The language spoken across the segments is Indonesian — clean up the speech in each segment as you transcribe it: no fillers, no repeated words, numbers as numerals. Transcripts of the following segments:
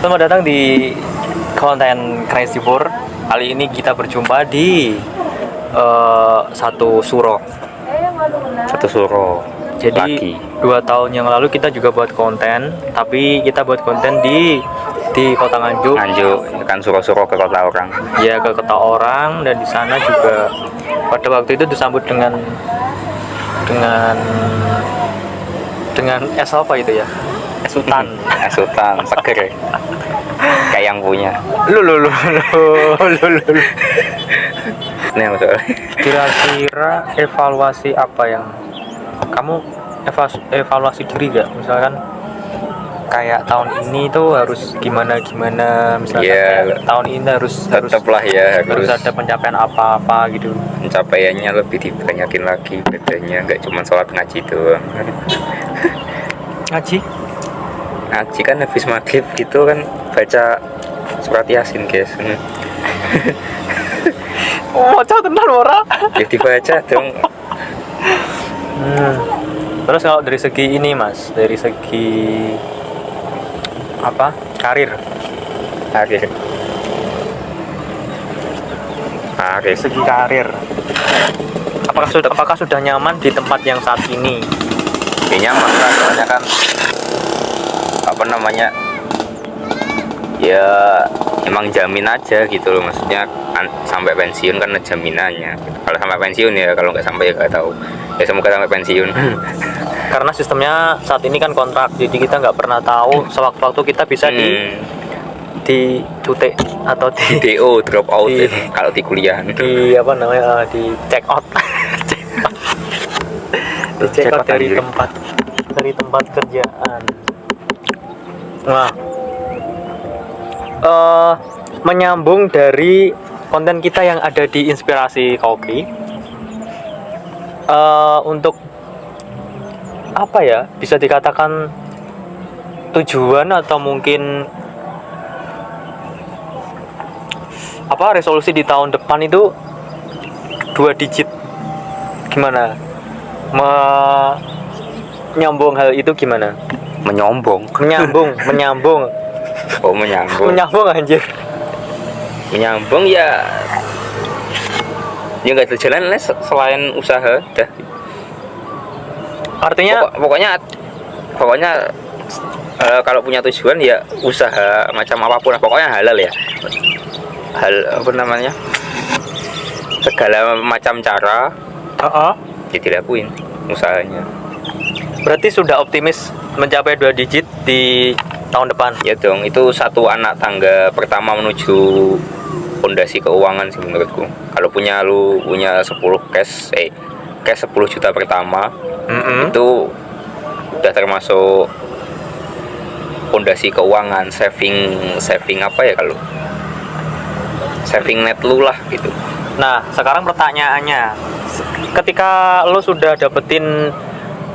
Selamat datang di konten Crazy Pur. Kali ini kita berjumpa di satu suro. Jadi lagi. 2 tahun yang lalu kita juga buat konten, tapi kita buat konten di kota Nganjuk kan suro-suro ke kota orang. Ya, ke kota orang, dan di sana juga pada waktu itu disambut dengan es apa itu ya? Es hutan seger kayak yang punya lu ini yang soal. Kira-kira evaluasi apa yang kamu evaluasi diri gak? Misalkan kayak tahun ini tuh harus gimana misalkan kayak tahun ini harus tetaplah ya harus ada pencapaian apa gitu. Pencapaiannya lebih dibanyakin lagi, bedanya nggak cuma sholat ngaji doang. Ngaji kan habis maghrib gitu kan baca surat Yasin, guys. Baca tenan ora? Ya dibaca dong. Terus kalau dari segi ini, Mas, dari segi apa? Karir. Segi karir. Apakah sudah nyaman di tempat yang saat ini? Ya nyaman lah, soalnya kan apa namanya, ya emang jamin aja gitu loh, maksudnya kan sampai pensiun kan ada jaminannya gitu. Kalau sampai pensiun ya, kalau nggak sampai ya nggak tahu, ya semoga sampai pensiun. Karena sistemnya saat ini kan kontrak, jadi kita nggak pernah tahu sewaktu-waktu kita bisa di cuti atau di DO, drop out kalau di kuliah, di apa namanya, di check out di check out dari tempat kerjaan. Nah, menyambung dari konten kita yang ada di Inspirasi Kopi, untuk apa ya, bisa dikatakan tujuan atau mungkin apa, resolusi di tahun depan itu 2 digit. Gimana menyambung hal itu, gimana? menyambung Oh, menyambung anjir. Menyambung ya nggak ada jalan lain selain usaha dah. Artinya pokoknya kalau punya tujuan ya usaha macam apapun, pokoknya halal ya, apa namanya, segala macam cara ya dilakuin usahanya. Berarti sudah optimis mencapai 2 digit di tahun depan? Ya dong, itu satu anak tangga pertama menuju fondasi keuangan sih menurutku. Kalau lu punya 10 cash 10 juta pertama, itu udah termasuk fondasi keuangan, saving apa ya, kalau saving net lu lah gitu. Nah, sekarang pertanyaannya, ketika lo sudah dapetin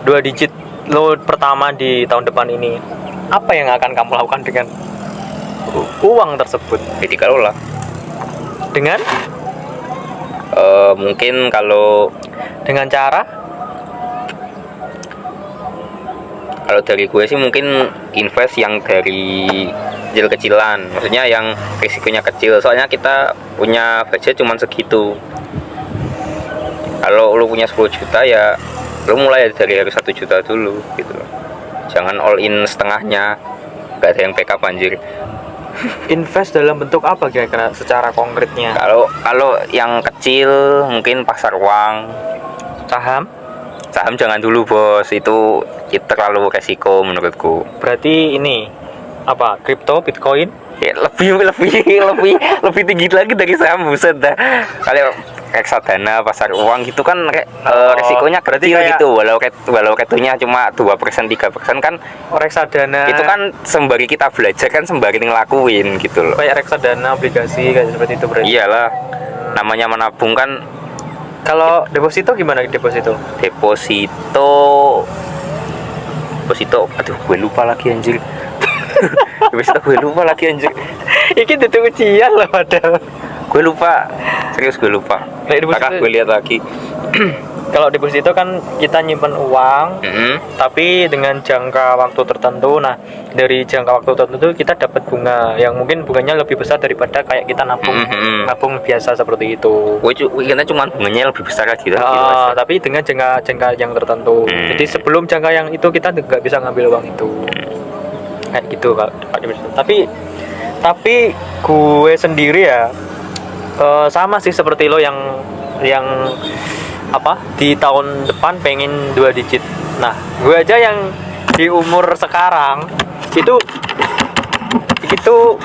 2 digit lo pertama di tahun depan ini, apa yang akan kamu lakukan dengan uang tersebut? Jadi kalau lah dengan mungkin kalau dengan cara, kalau dari gue sih mungkin invest yang dari kecil-kecilan, maksudnya yang risikonya kecil, soalnya kita punya budget cuma segitu. Kalau lu punya 10 juta ya lu mulai dari harus 1 juta dulu gitu loh. Jangan all in setengahnya, gak ada yang backup anjir. invest dalam bentuk apa kira-kira secara konkretnya? Kalau yang kecil mungkin pasar uang, saham jangan dulu bos, itu terlalu resiko menurutku. Berarti ini apa, kripto, bitcoin? Ya, lebih tinggi lagi dari saham, buset dah. Kalau reksadana, pasar uang gitu kan resikonya kecil gitu, walau returnya cuma 2% 3% kan. Reksadana itu kan sembari kita belajar kan, sembari ngelakuin gitu loh. Kayak reksadana, obligasi, kayak seperti itu berarti. Iyalah, namanya menabung kan. Kalau deposito gimana? Deposito, aduh gue lupa lagi anjir. Iki itu ujian lah padahal. Gue lupa, serius gue lupa. Kakak gue lihat lagi. kalau deposito kan kita nyimpen uang, tapi dengan jangka waktu tertentu. Nah, dari jangka waktu tertentu kita dapat bunga yang mungkin bunganya lebih besar daripada kayak kita nabung biasa seperti itu. Kita cuma bunganya lebih besar lagi gitu. Tapi dengan jangka yang tertentu. Jadi sebelum jangka yang itu kita nggak bisa ngambil uang itu. Kayak gitu Kak. Tapi gue sendiri ya sama sih seperti lo yang di tahun depan pengen 2 digit. Nah, gue aja yang di umur sekarang itu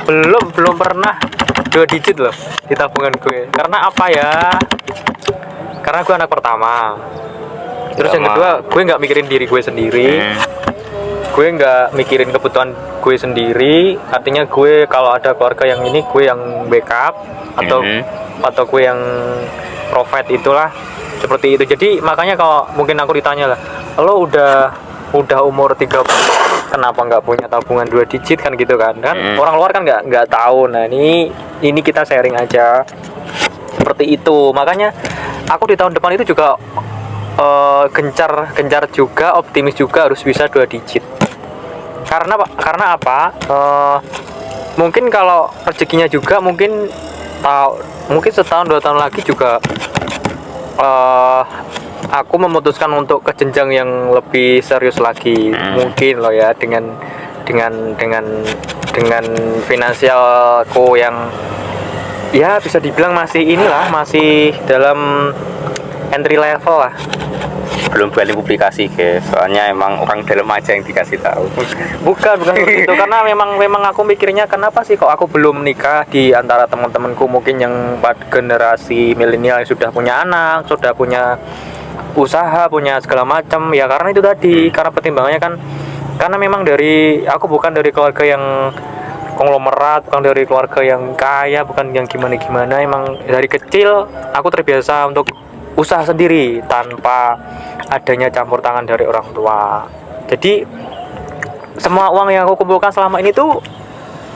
belum pernah 2 digit loh di tabungan gue. Karena apa ya? Karena gue anak pertama. Terus yang kedua, gue nggak mikirin diri gue sendiri. Gue nggak mikirin kebutuhan gue sendiri. Artinya gue kalau ada keluarga yang ini, gue yang backup atau gue yang provide, itulah seperti itu. Jadi makanya kalau mungkin aku ditanya lah, lo udah umur 30, kenapa nggak punya tabungan 2 digit kan gitu kan? Orang luar kan nggak tahu. Nah, ini kita sharing aja seperti itu. Makanya aku di tahun depan itu juga gencar juga, optimis juga harus bisa 2 digit. Karena apa? Mungkin kalau rezekinya juga mungkin setahun 2 tahun lagi juga aku memutuskan untuk ke jenjang yang lebih serius lagi. Mungkin loh ya, dengan finansialku yang ya bisa dibilang masih dalam entry level lah. Belum berani publikasi guys, soalnya emang orang dalam aja yang dikasih tahu. Bukan seperti itu, karena memang aku mikirnya kenapa sih kok aku belum nikah di antara teman-temanku mungkin yang generasi milenial yang sudah punya anak, sudah punya usaha, punya segala macam ya. Karena itu tadi, karena pertimbangannya kan karena memang aku bukan dari keluarga yang konglomerat, bukan dari keluarga yang kaya, bukan yang gimana-gimana. Emang dari kecil aku terbiasa untuk usaha sendiri tanpa adanya campur tangan dari orang tua. Jadi semua uang yang aku kumpulkan selama ini tuh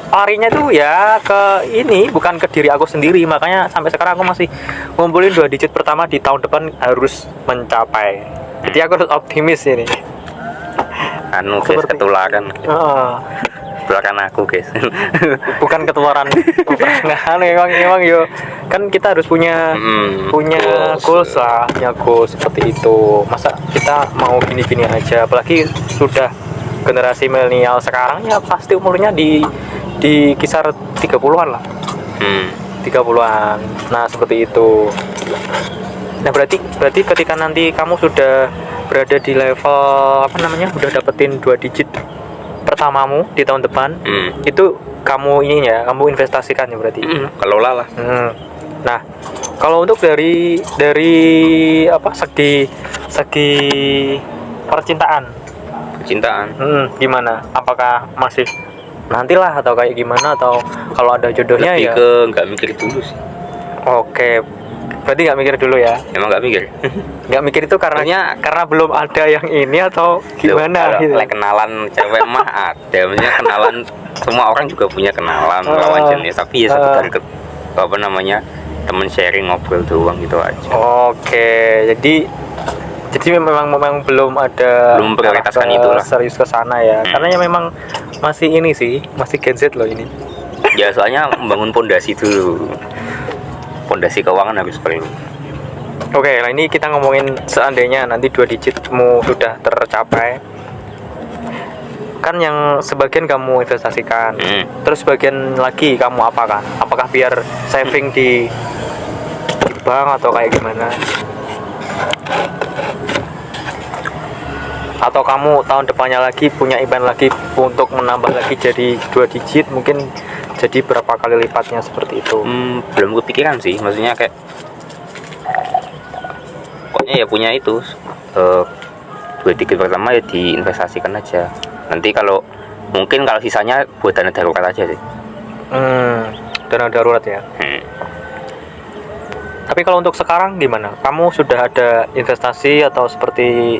larinya tuh ya ke ini, bukan ke diri aku sendiri. Makanya sampai sekarang aku masih ngumpulin 2 digit pertama di tahun depan harus mencapai. Jadi aku harus optimis ini. Guys, ketularan. Ketularan aku guys. Bukan ketularan. Emang yo kan kita harus punya goals lah, punya goals seperti itu. Masa kita mau gini-gini aja, apalagi sudah generasi milenial sekarang ya pasti umurnya di kisar 30-an lah. 30-an. Nah, seperti itu. Nah, berarti ketika nanti kamu sudah berada di level udah dapetin 2 digit pertamamu di tahun depan, itu kamu investasikan ya berarti. Kelola lah. Nah, kalau untuk dari segi percintaan, gimana? Apakah masih nantilah atau kayak gimana, atau kalau ada jodohnya lebih ya? Ke nggak mikir dulu sih. Oke, berarti nggak mikir dulu ya? Emang nggak mikir. Nggak mikir itu karena belum ada yang ini atau gimana? Kalau gitu. Kenalan cewek mah ada, maksudnya kenalan semua orang juga punya kenalan lawan jenis, tapi ya sekedar temen sharing, ngobrol doang gitu aja. Oke, jadi memang belum prioritaskan itu lah. Serius ke sana ya. Karena ya memang masih Gen Z loh ini. Ya soalnya membangun pondasi dulu. Pondasi keuangan habis perlu. Oke, nah ini kita ngomongin seandainya nanti 2 digitmu sudah tercapai. Kan yang sebagian kamu investasikan, terus sebagian lagi kamu apakan? Apakah biar saving di bank atau kayak gimana? Atau kamu tahun depannya lagi punya event lagi untuk menambah lagi jadi 2 digit, mungkin jadi berapa kali lipatnya seperti itu? Belum kepikiran sih, maksudnya kayak pokoknya ya punya itu 2 digit pertama ya diinvestasikan aja. Nanti kalau sisanya buat dana darurat aja sih. Dana darurat ya. Tapi kalau untuk sekarang gimana? Kamu sudah ada investasi atau seperti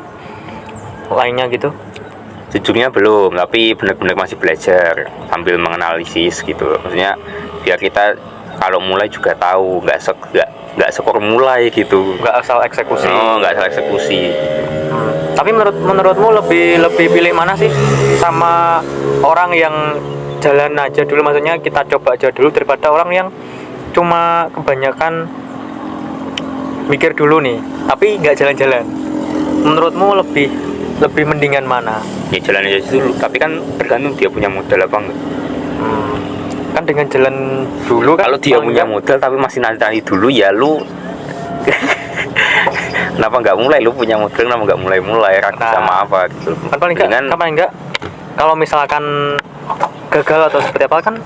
lainnya gitu? Sejujurnya belum, tapi benar-benar masih belajar sambil menganalisis gitu. Maksudnya biar kita kalau mulai juga tahu, nggak skor mulai gitu. nggak asal eksekusi. Nggak asal eksekusi. Tapi menurutmu lebih pilih mana sih sama orang yang jalan aja dulu, maksudnya kita coba aja dulu daripada orang yang cuma kebanyakan mikir dulu nih tapi nggak jalan-jalan? Menurutmu lebih mendingan mana? Ya jalan aja dulu, tapi kan tergantung dia punya modal apa enggak. Kan dengan jalan dulu kan Kalau dia paling punya nggak- modal tapi masih nanti dulu, ya lu kenapa nggak mulai? Lu punya modal kenapa nggak mulai ragu Nah, sama apa gitu. kan paling nggak kalau misalkan gagal atau seperti apa kan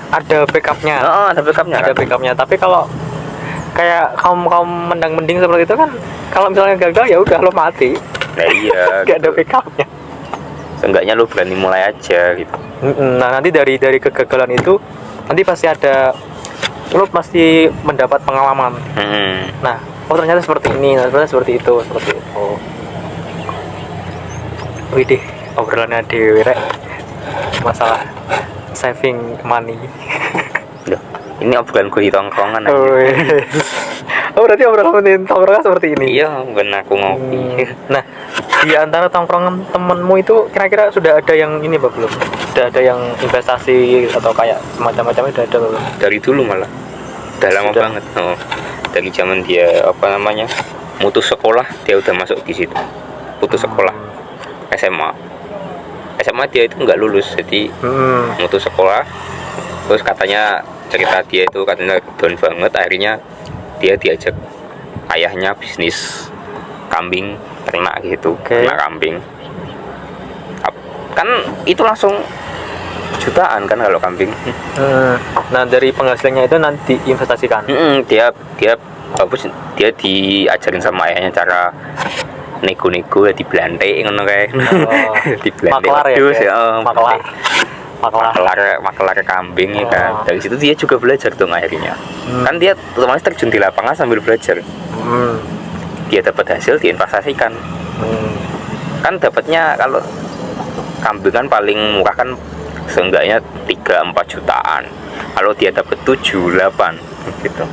ada backupnya. ada backupnya Ada kan? backupnya. Tapi kalau kayak kaum mending seperti itu kan, kalau misalnya gagal ya udah lo mati. Nah iya Gak ada gitu. backupnya. Seenggaknya lu berani mulai aja gitu. Nah nanti dari kegagalan itu nanti pasti ada, lo pasti mendapat pengalaman. Nah, oh ternyata seperti ini, ternyata seperti itu. Widih, obrolannya dewe rek. Masalah saving money. Loh, ini obrolan gue di tongkrongan aja. Oh, yes. Oh berarti obrolan tongkrongan seperti ini. Iya, bukan aku ngopi. Nah, di antara tongkrongan temenmu itu kira-kira sudah ada yang ini apa belum? Sudah ada yang investasi atau kayak semacam-macamnya sudah ada belum? Dari dulu malah. Udah lama Sudah. banget. Dari zaman dia apa namanya? Mutus sekolah, dia udah masuk di situ. Putus sekolah. SMA dia itu nggak lulus, jadi mutus sekolah. Terus katanya cerita dia itu katanya down banget, akhirnya dia diajak ayahnya bisnis kambing ternak gitu. Oke. Ternak kambing kan itu langsung jutaan kan kalau kambing. Nah dari penghasilannya itu nanti diinvestasikan. Dia diajarin sama ayahnya cara nego-nego ya, dibelantai ngono kae. Oh, Dibelantai makelar ya, wedhus kayak? makelar Makelar. makelar kambing ya kan. Oh. Dari situ dia juga belajar dong akhirnya. Kan dia otomatis terjun di lapangan sambil belajar. Dia dapat hasil diinvestasikan. Kan dapatnya kalau kambing kan paling murah kan seenggaknya 3-4 jutaan. Kalau dia dapat 7-8 gitu.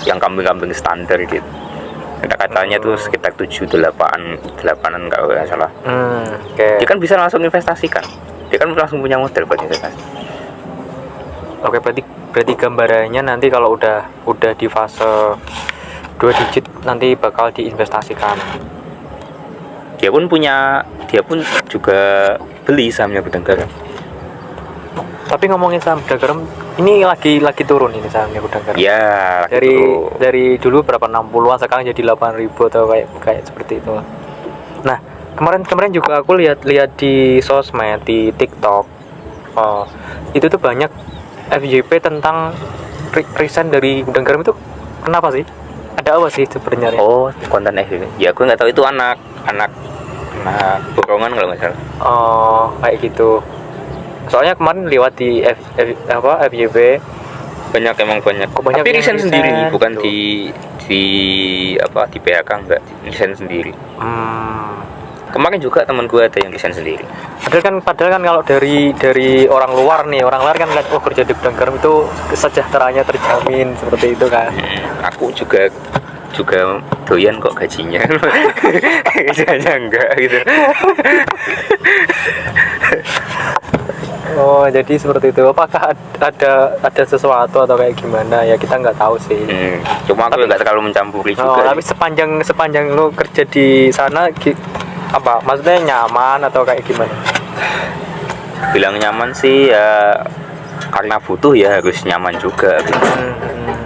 Yang kambing-kambing standar gitu. Katanya tuh sekitar 7-8an kalau nggak salah. Oke. Dia kan bisa langsung investasikan. Dia kan langsung punya modal buat investasi. Oke, berarti gambarannya nanti kalau udah di fase 2 digit nanti bakal diinvestasikan. Dia pun juga beli sahamnya Gudang Garam. Tapi ngomongin saham Gudang Garam, ini lagi turun ini sahamnya Gudang Garam. Ya, Dari dulu berapa 60-an sekarang jadi 8.000 atau kayak seperti itu. Nah, kemarin juga aku lihat di sosmed, di TikTok. Itu tuh banyak FYP tentang resign dari Gudang Garam itu. Kenapa sih? Ada apa sih sebenarnya? Oh, konten FYP. Ya, aku nggak tahu itu anak borongan kalau nggak salah. Oh, kayak gitu. Soalnya kemarin lewat di FYP Banyak. banyak Tapi yang resign sendiri, resign, bukan gitu. di PHK enggak, resign sendiri. Kemarin juga teman gue ada yang resign sendiri. Padahal kan kalau dari orang luar kan lihat kerja di Gudang Garam itu kesejahteraannya terjamin seperti itu kan. Aku juga doyan kok gajinya. Gajinya enggak gitu. Oh, jadi seperti itu. Apakah ada sesuatu atau kayak gimana ya, kita nggak tahu sih. Cuma aku nggak terlalu mencampuri juga. Tapi sepanjang lu kerja di sana apa maksudnya nyaman atau kayak gimana? Bilang nyaman sih ya karena butuh ya harus nyaman juga gitu.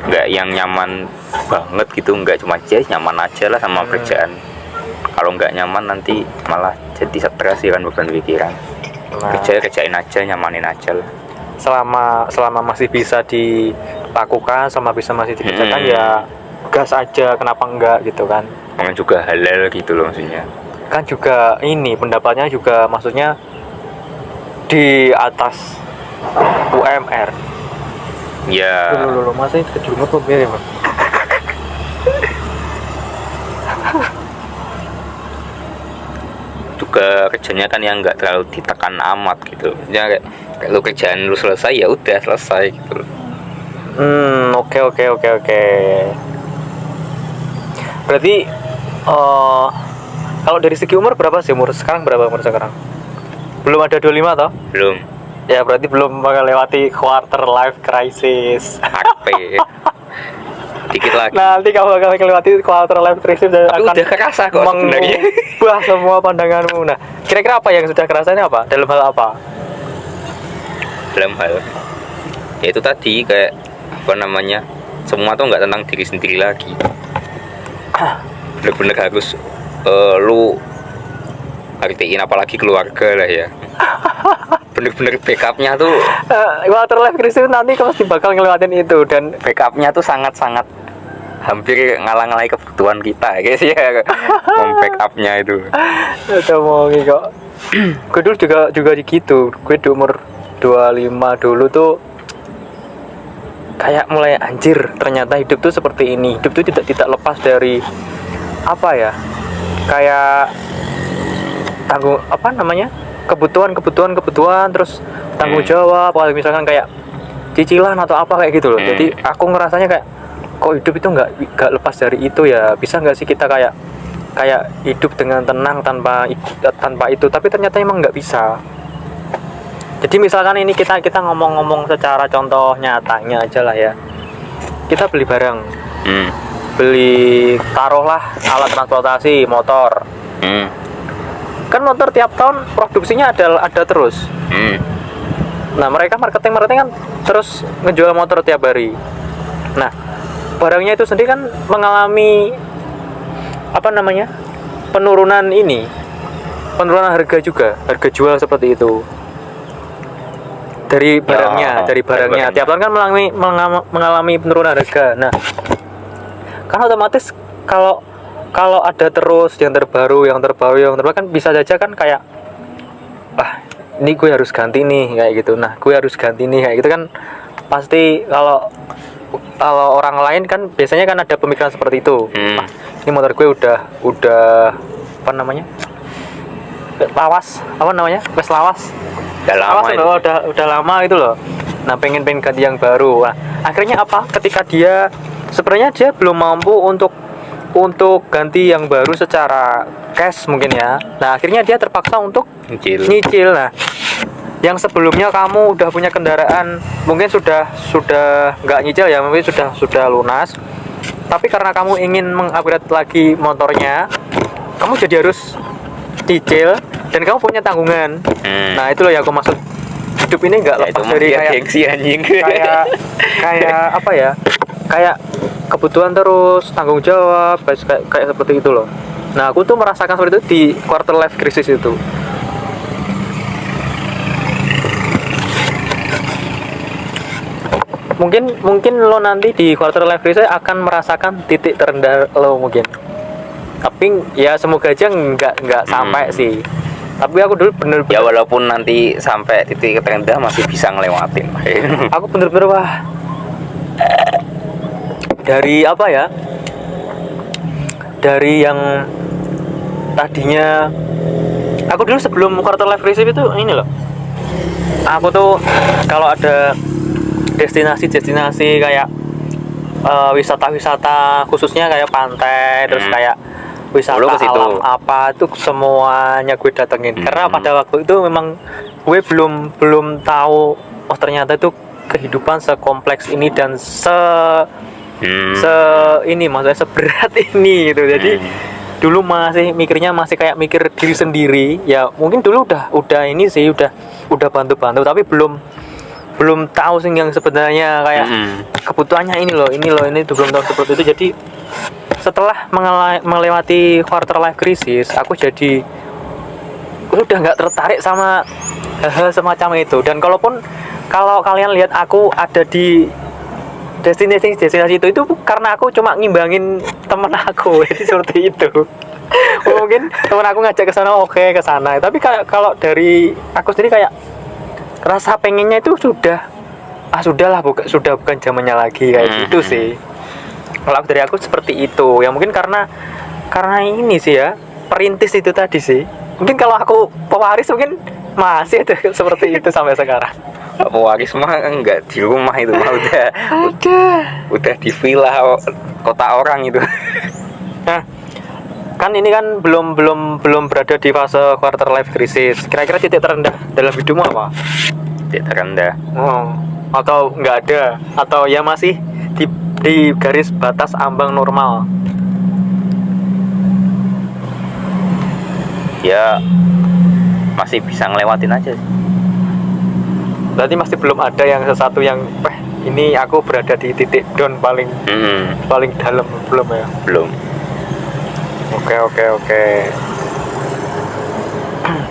Nggak yang nyaman banget gitu, nggak cuma nyaman aja lah sama kerjaan. Kalau nggak nyaman nanti malah jadi stres kan, beban pikiran. Kerjain aja, nyamanin aja lah. Selama masih bisa dilakukan, masih dikerjakan ya gas aja, kenapa enggak gitu kan. Memang juga halal gitu loh maksudnya. Kan juga ini pendapatnya juga maksudnya di atas UMR. Ya. Loh, masa itu kejurungut lo ya, Bang? Juga kerjanya kan yang nggak terlalu ditekan amat gitu. Ya kayak lu kerjaan lu selesai ya udah selesai gitu. Oke oke oke oke. Berarti kalau dari segi umur berapa sih umur sekarang, berapa umur sekarang? Belum ada 25 toh? Belum. Ya berarti belum melewati quarter life crisis. HP. Dikit lagi. Nanti kamu bakal melewati quarter life crisis dan Tapi akan udah kerasa kok sebenarnya. mengubah semua pandanganmu. Nah, kira-kira apa yang sudah kerasanya apa? Dalam hal apa? Dalam hal ya itu tadi, kayak apa namanya, semua tuh nggak tentang diri sendiri lagi. Bener-bener harus lu ngertiin, apalagi keluarga lah ya. Bener-bener backupnya tuh, Quarter life crisis nanti kamu pasti bakal ngelewatin itu, dan backupnya tuh sangat-sangat hampir ngalang-ngalai kebutuhan kita guys ya. Backupnya itu udah mau kok. Gue dulu juga gitu. Gue di umur 25 dulu tuh kayak mulai anjir, ternyata hidup tuh seperti ini. Hidup tuh tidak lepas dari apa ya, kayak tanggung apa namanya, kebutuhan terus tanggung jawab, kalau misalkan kayak cicilan atau apa kayak gitu loh. Jadi aku ngerasanya kayak kok hidup itu nggak lepas dari itu ya. Bisa nggak sih kita kayak hidup dengan tenang tanpa itu, tapi ternyata emang nggak bisa. Jadi misalkan ini kita ngomong-ngomong secara contoh nyatanya aja lah ya. Kita beli barang, beli taruhlah alat transportasi motor. Kan motor tiap tahun produksinya ada terus. Nah mereka marketing kan terus ngejual motor tiap hari. Nah barangnya itu sendiri kan mengalami apa namanya, penurunan harga juga, harga jual seperti itu dari barangnya. Tiap tahun kan mengalami penurunan harga. Nah kan otomatis kalau ada terus yang terbaru kan bisa saja kan kayak ini gue harus ganti nih kayak gitu. Nah gue harus ganti nih kayak gitu kan, pasti kalau orang lain kan biasanya kan ada pemikiran seperti itu. Ini motor gue udah apa namanya, lawas, udah lama gitu loh. Nah pengen ganti yang baru. Nah akhirnya apa, ketika dia sebenarnya dia belum mampu untuk ganti yang baru secara cash mungkin ya. Nah akhirnya dia terpaksa untuk nyicil. Nah yang sebelumnya kamu udah punya kendaraan, mungkin sudah nggak nyicil ya, mungkin sudah lunas, tapi karena kamu ingin mengupgrade lagi motornya, kamu jadi harus cicil dan kamu punya tanggungan. Nah itu loh yang aku maksud, hidup ini nggak lepas dari kayak gengsi anjing. kayak apa ya, kayak kebutuhan terus, tanggung jawab, kayak seperti itu loh. Nah aku tuh merasakan seperti itu di quarter life crisis itu. Mungkin lo nanti di quarter life crisis akan merasakan titik terendah lo mungkin. Tapi ya semoga aja nggak sampai sih. Tapi aku dulu bener-bener ya walaupun nanti sampai titik terendah masih bisa ngelewatin. Aku bener-bener wah, dari apa ya, dari yang tadinya aku dulu sebelum quarter life crisis itu ini loh, aku tuh kalau ada destinasi kayak wisata khususnya kayak pantai, terus kayak wisata alam apa, itu semuanya gue datengin. Karena pada waktu itu memang gue belum tahu ternyata itu kehidupan sekompleks ini dan maksudnya seberat ini gitu. Jadi dulu masih mikirnya kayak mikir diri sendiri ya. Mungkin dulu udah ini sih, udah bantu tapi belum tahu sih yang sebenarnya kayak kebutuhannya ini belum tahu seperti itu. Jadi setelah melewati quarter life crisis, aku udah nggak tertarik sama hal-hal semacam itu. Dan kalau kalian lihat aku ada di destinasi itu karena aku cuma ngimbangin temen aku. Jadi seperti itu. Mungkin temen aku ngajak ke sana, oke ke sana. Tapi kalau dari aku sendiri kayak rasa pengennya itu sudahlah, bukan zamannya lagi kayak gitu sih. Kalau dari aku seperti itu ya, mungkin karena ini sih ya, perintis itu tadi sih. Mungkin kalau aku pewaris mungkin Masih ada seperti itu sampai sekarang. Pewaris mah enggak di rumah itu mah udah di villa kota orang itu. Nah, kan ini kan belum berada di fase quarter life crisis. Kira-kira titik terendah dalam hidupmu apa? Titik terendah. Oh, atau nggak ada, atau ya masih di garis batas ambang normal. Ya masih bisa ngelewatin aja. Berarti masih belum ada yang sesuatu yang ini aku berada di titik down paling dalam, belum ya? Belum. Oke.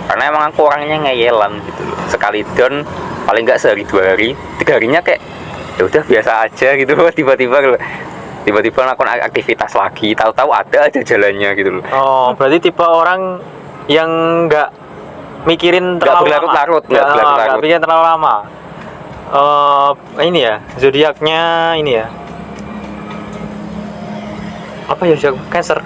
Karena emang aku orangnya ngeyelan gitu loh. Sekali down paling nggak sehari 2 hari, 3 harinya kayak ya udah biasa aja gitu. Tiba-tiba melakukan aktivitas lagi, tahu-tahu ada aja jalannya gitu loh. Oh, berarti tipe orang yang nggak mikirin terlalu lama. Nggak mikirin terlalu lama. Ini ya, zodiaknya ini ya. Apa ya, zodiak Cancer?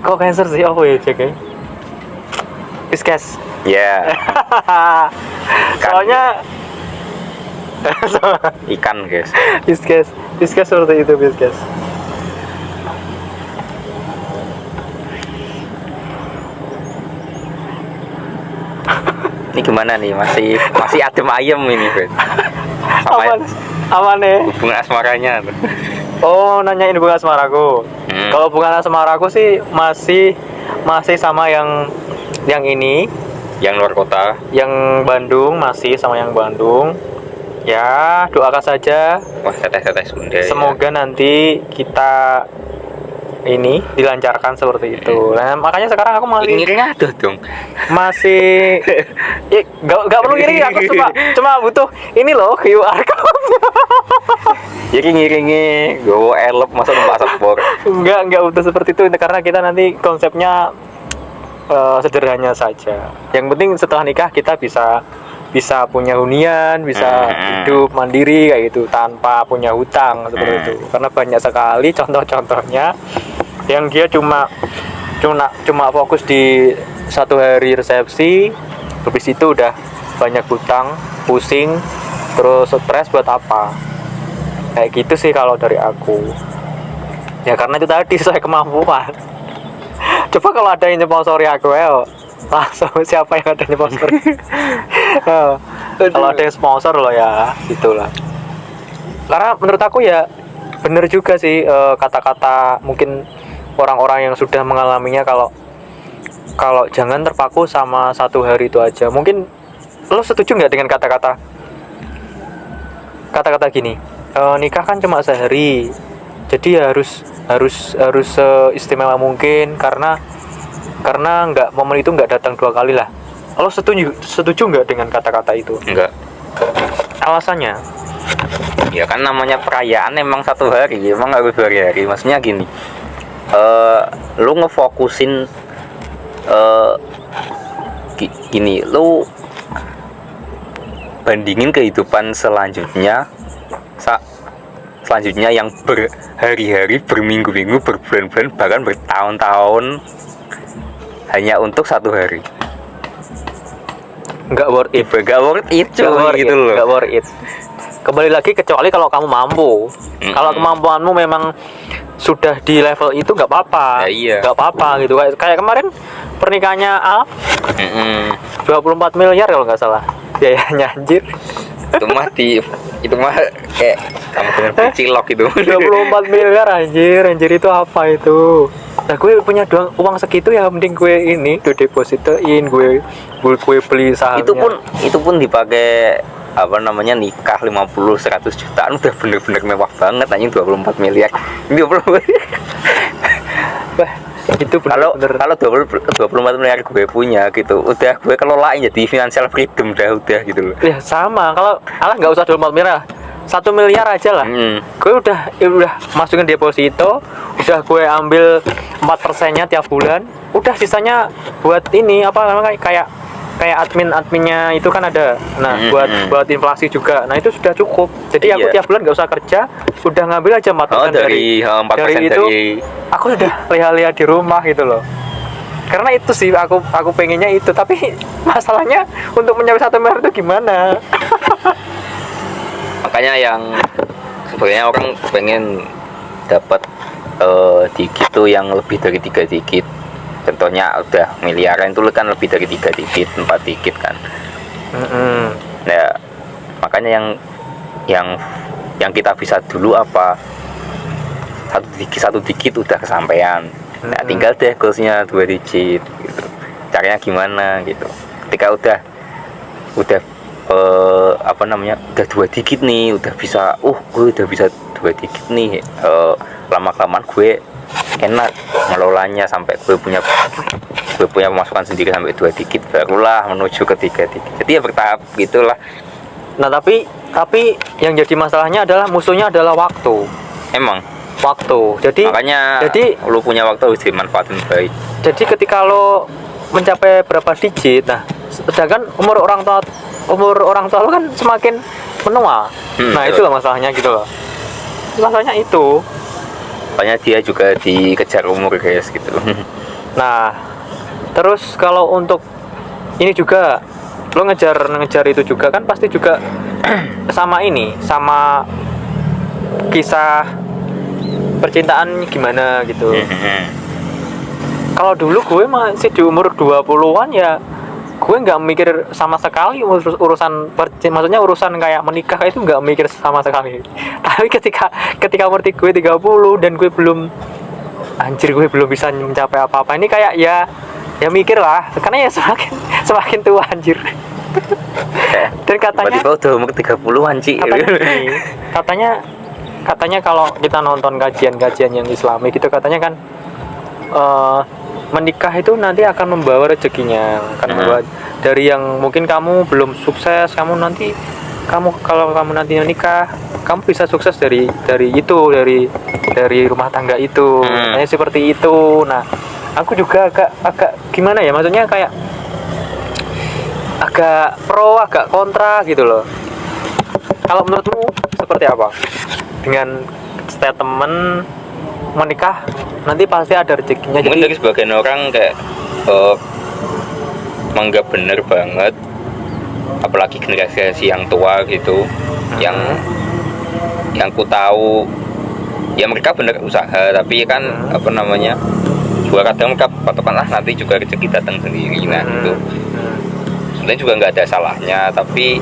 Kok Cancer sih? Apa ya zodiaknya? Pisces. Ya. Soalnya Ikan guys. Pisces seperti itu, Pisces. Ini gimana nih, masih adem ayem ini guys. Aman ya. Hubungan asmaranya. Oh, nanyain hubungan asmaraku. Kalau hubungan asmaraku sih masih sama yang ini, yang luar kota, yang Bandung, masih sama yang Bandung. Ya, doakan saja. Wah, teteh Sunda. Semoga nanti kita ini dilancarkan seperti itu. Nah, makanya sekarang aku ngiringnya ada dong. Masih nggak perlu ngiring, aku cuma butuh ini loh QR code. Jadi ngiringi gue elep masa numpak sepur. Enggak butuh seperti itu, karena kita nanti konsepnya sederhana saja. Yang penting setelah nikah kita bisa punya hunian, bisa hidup mandiri kayak gitu tanpa punya hutang seperti itu. Karena banyak sekali contoh-contohnya yang dia cuma fokus di 1 hari resepsi, habis itu udah banyak hutang, pusing, terus stres buat apa? Kayak gitu sih kalau dari aku. Ya karena itu tadi sesuai kemampuan. Coba kalau ada yang nyponsori aku langsung siapa yang ada sponsor. Kalau ada yang sponsor loh ya, itulah. Karena menurut aku ya bener juga sih kata-kata mungkin orang-orang yang sudah mengalaminya, kalau jangan terpaku sama 1 hari itu aja. Mungkin lo setuju nggak dengan kata-kata gini, nikah kan cuma sehari, jadi harus istimewa mungkin karena momen itu nggak datang 2 kali lah. Lo setuju nggak dengan kata-kata itu? Enggak. Alasannya? Ya kan namanya perayaan emang 1 hari, emang nggak berhari-hari. Maksudnya gini, lu ngefokusin gini, lu bandingin kehidupan selanjutnya yang berhari-hari, berminggu-minggu, berbulan-bulan, bahkan bertahun-tahun hanya untuk 1 hari. Nggak worth it Gitu loh. Nggak worth it. Kembali lagi, kecuali kalau kamu mampu. Kalau kemampuanmu memang sudah di level itu, nggak apa-apa. Ya, iya. Nggak apa-apa gitu. Kayak kemarin pernikahannya Al, 24 miliar kalau nggak salah biayanya, anjir. itu mah kayak kamu dengan cilok gitu. 24 miliar anjir itu apa itu? Nah, gue punya uang segitu ya, mending gue depositoin, gue beli sahamnya. Itu pun dipakai nikah 50-100 jutaan udah bener-bener mewah banget, anjing 24 miliar. Wah, itu kalau 24 miliar gue punya gitu, udah gue kelolain jadi financial freedom udah gitu loh. Ya sama, kalau nggak usah 24 miliar, 1 miliar aja lah. Gue udah masukin deposito, udah gue ambil 4%-nya tiap bulan, udah sisanya buat ini kayak adminnya itu kan ada. Nah, buat inflasi juga. Nah, itu sudah cukup. Jadi aku tiap bulan nggak usah kerja, udah ngambil aja 4% dari 4% itu. Aku sudah lihat di rumah gitu loh. Karena itu sih aku pengennya itu, tapi masalahnya untuk mencapai 1 miliar itu gimana? Makanya yang sebenarnya orang pengen dapat digit tuh yang lebih dari 3 digit. Contohnya udah miliaran itu kan lebih dari 3 digit, 4 digit kan. Nah, makanya yang kita bisa dulu apa, satu digit udah kesampaian. Nah, tinggal deh goalsnya 2 digit gitu. Caranya gimana gitu. Ketika udah apa namanya, udah 2 digit nih, udah bisa, gue udah bisa 2 digit nih, lama-kelamaan gue enak ngelolanya sampai gue punya pemasukan sendiri sampai 2 digit, barulah menuju ke 3 digit. Jadi ya bertahap gitulah. Nah, tapi yang jadi masalahnya adalah musuhnya adalah waktu. Emang Waktu. makanya lu punya waktu harus dimanfaatin baik. Jadi ketika lo mencapai berapa digit, nah sedangkan umur orang tua lo kan semakin menua. Nah, betul. itulah masalahnya gitu loh. Masalahnya itu. Makanya dia juga dikejar umur guys gitu. Nah, terus kalau untuk ini juga lo ngejar itu juga kan pasti juga sama kisah percintaan gimana gitu. Kalau dulu gue masih di umur 20-an ya, gue nggak mikir sama sekali urusan maksudnya urusan kayak menikah itu nggak mikir sama sekali. Tapi ketika umur gue 30 dan gue belum bisa mencapai apa-apa, ini kayak ya mikir lah, karena ya semakin tua anjir. Dan Tiba-tiba udah umur 30-an Ci. Katanya kalau kita nonton kajian yang Islami gitu, katanya kan menikah itu nanti akan membawa rezekinya, akan membawa dari yang mungkin kamu belum sukses, kalau kamu nanti menikah, kamu bisa sukses dari rumah tangga itu. Katanya seperti itu. Nah, aku juga agak gimana ya, maksudnya kayak agak pro agak kontra gitu loh. Kalau menurutmu seperti apa dengan statement menikah nanti pasti ada rezekinya? Mungkin dari sebagian orang kayak menganggap bener banget, apalagi generasi yang tua gitu, yang ku tahu ya mereka bener usaha, tapi kan apa namanya, juga kadang mereka patokan nanti juga rezeki datang sendiri. Nah itu sebenarnya juga nggak ada salahnya, tapi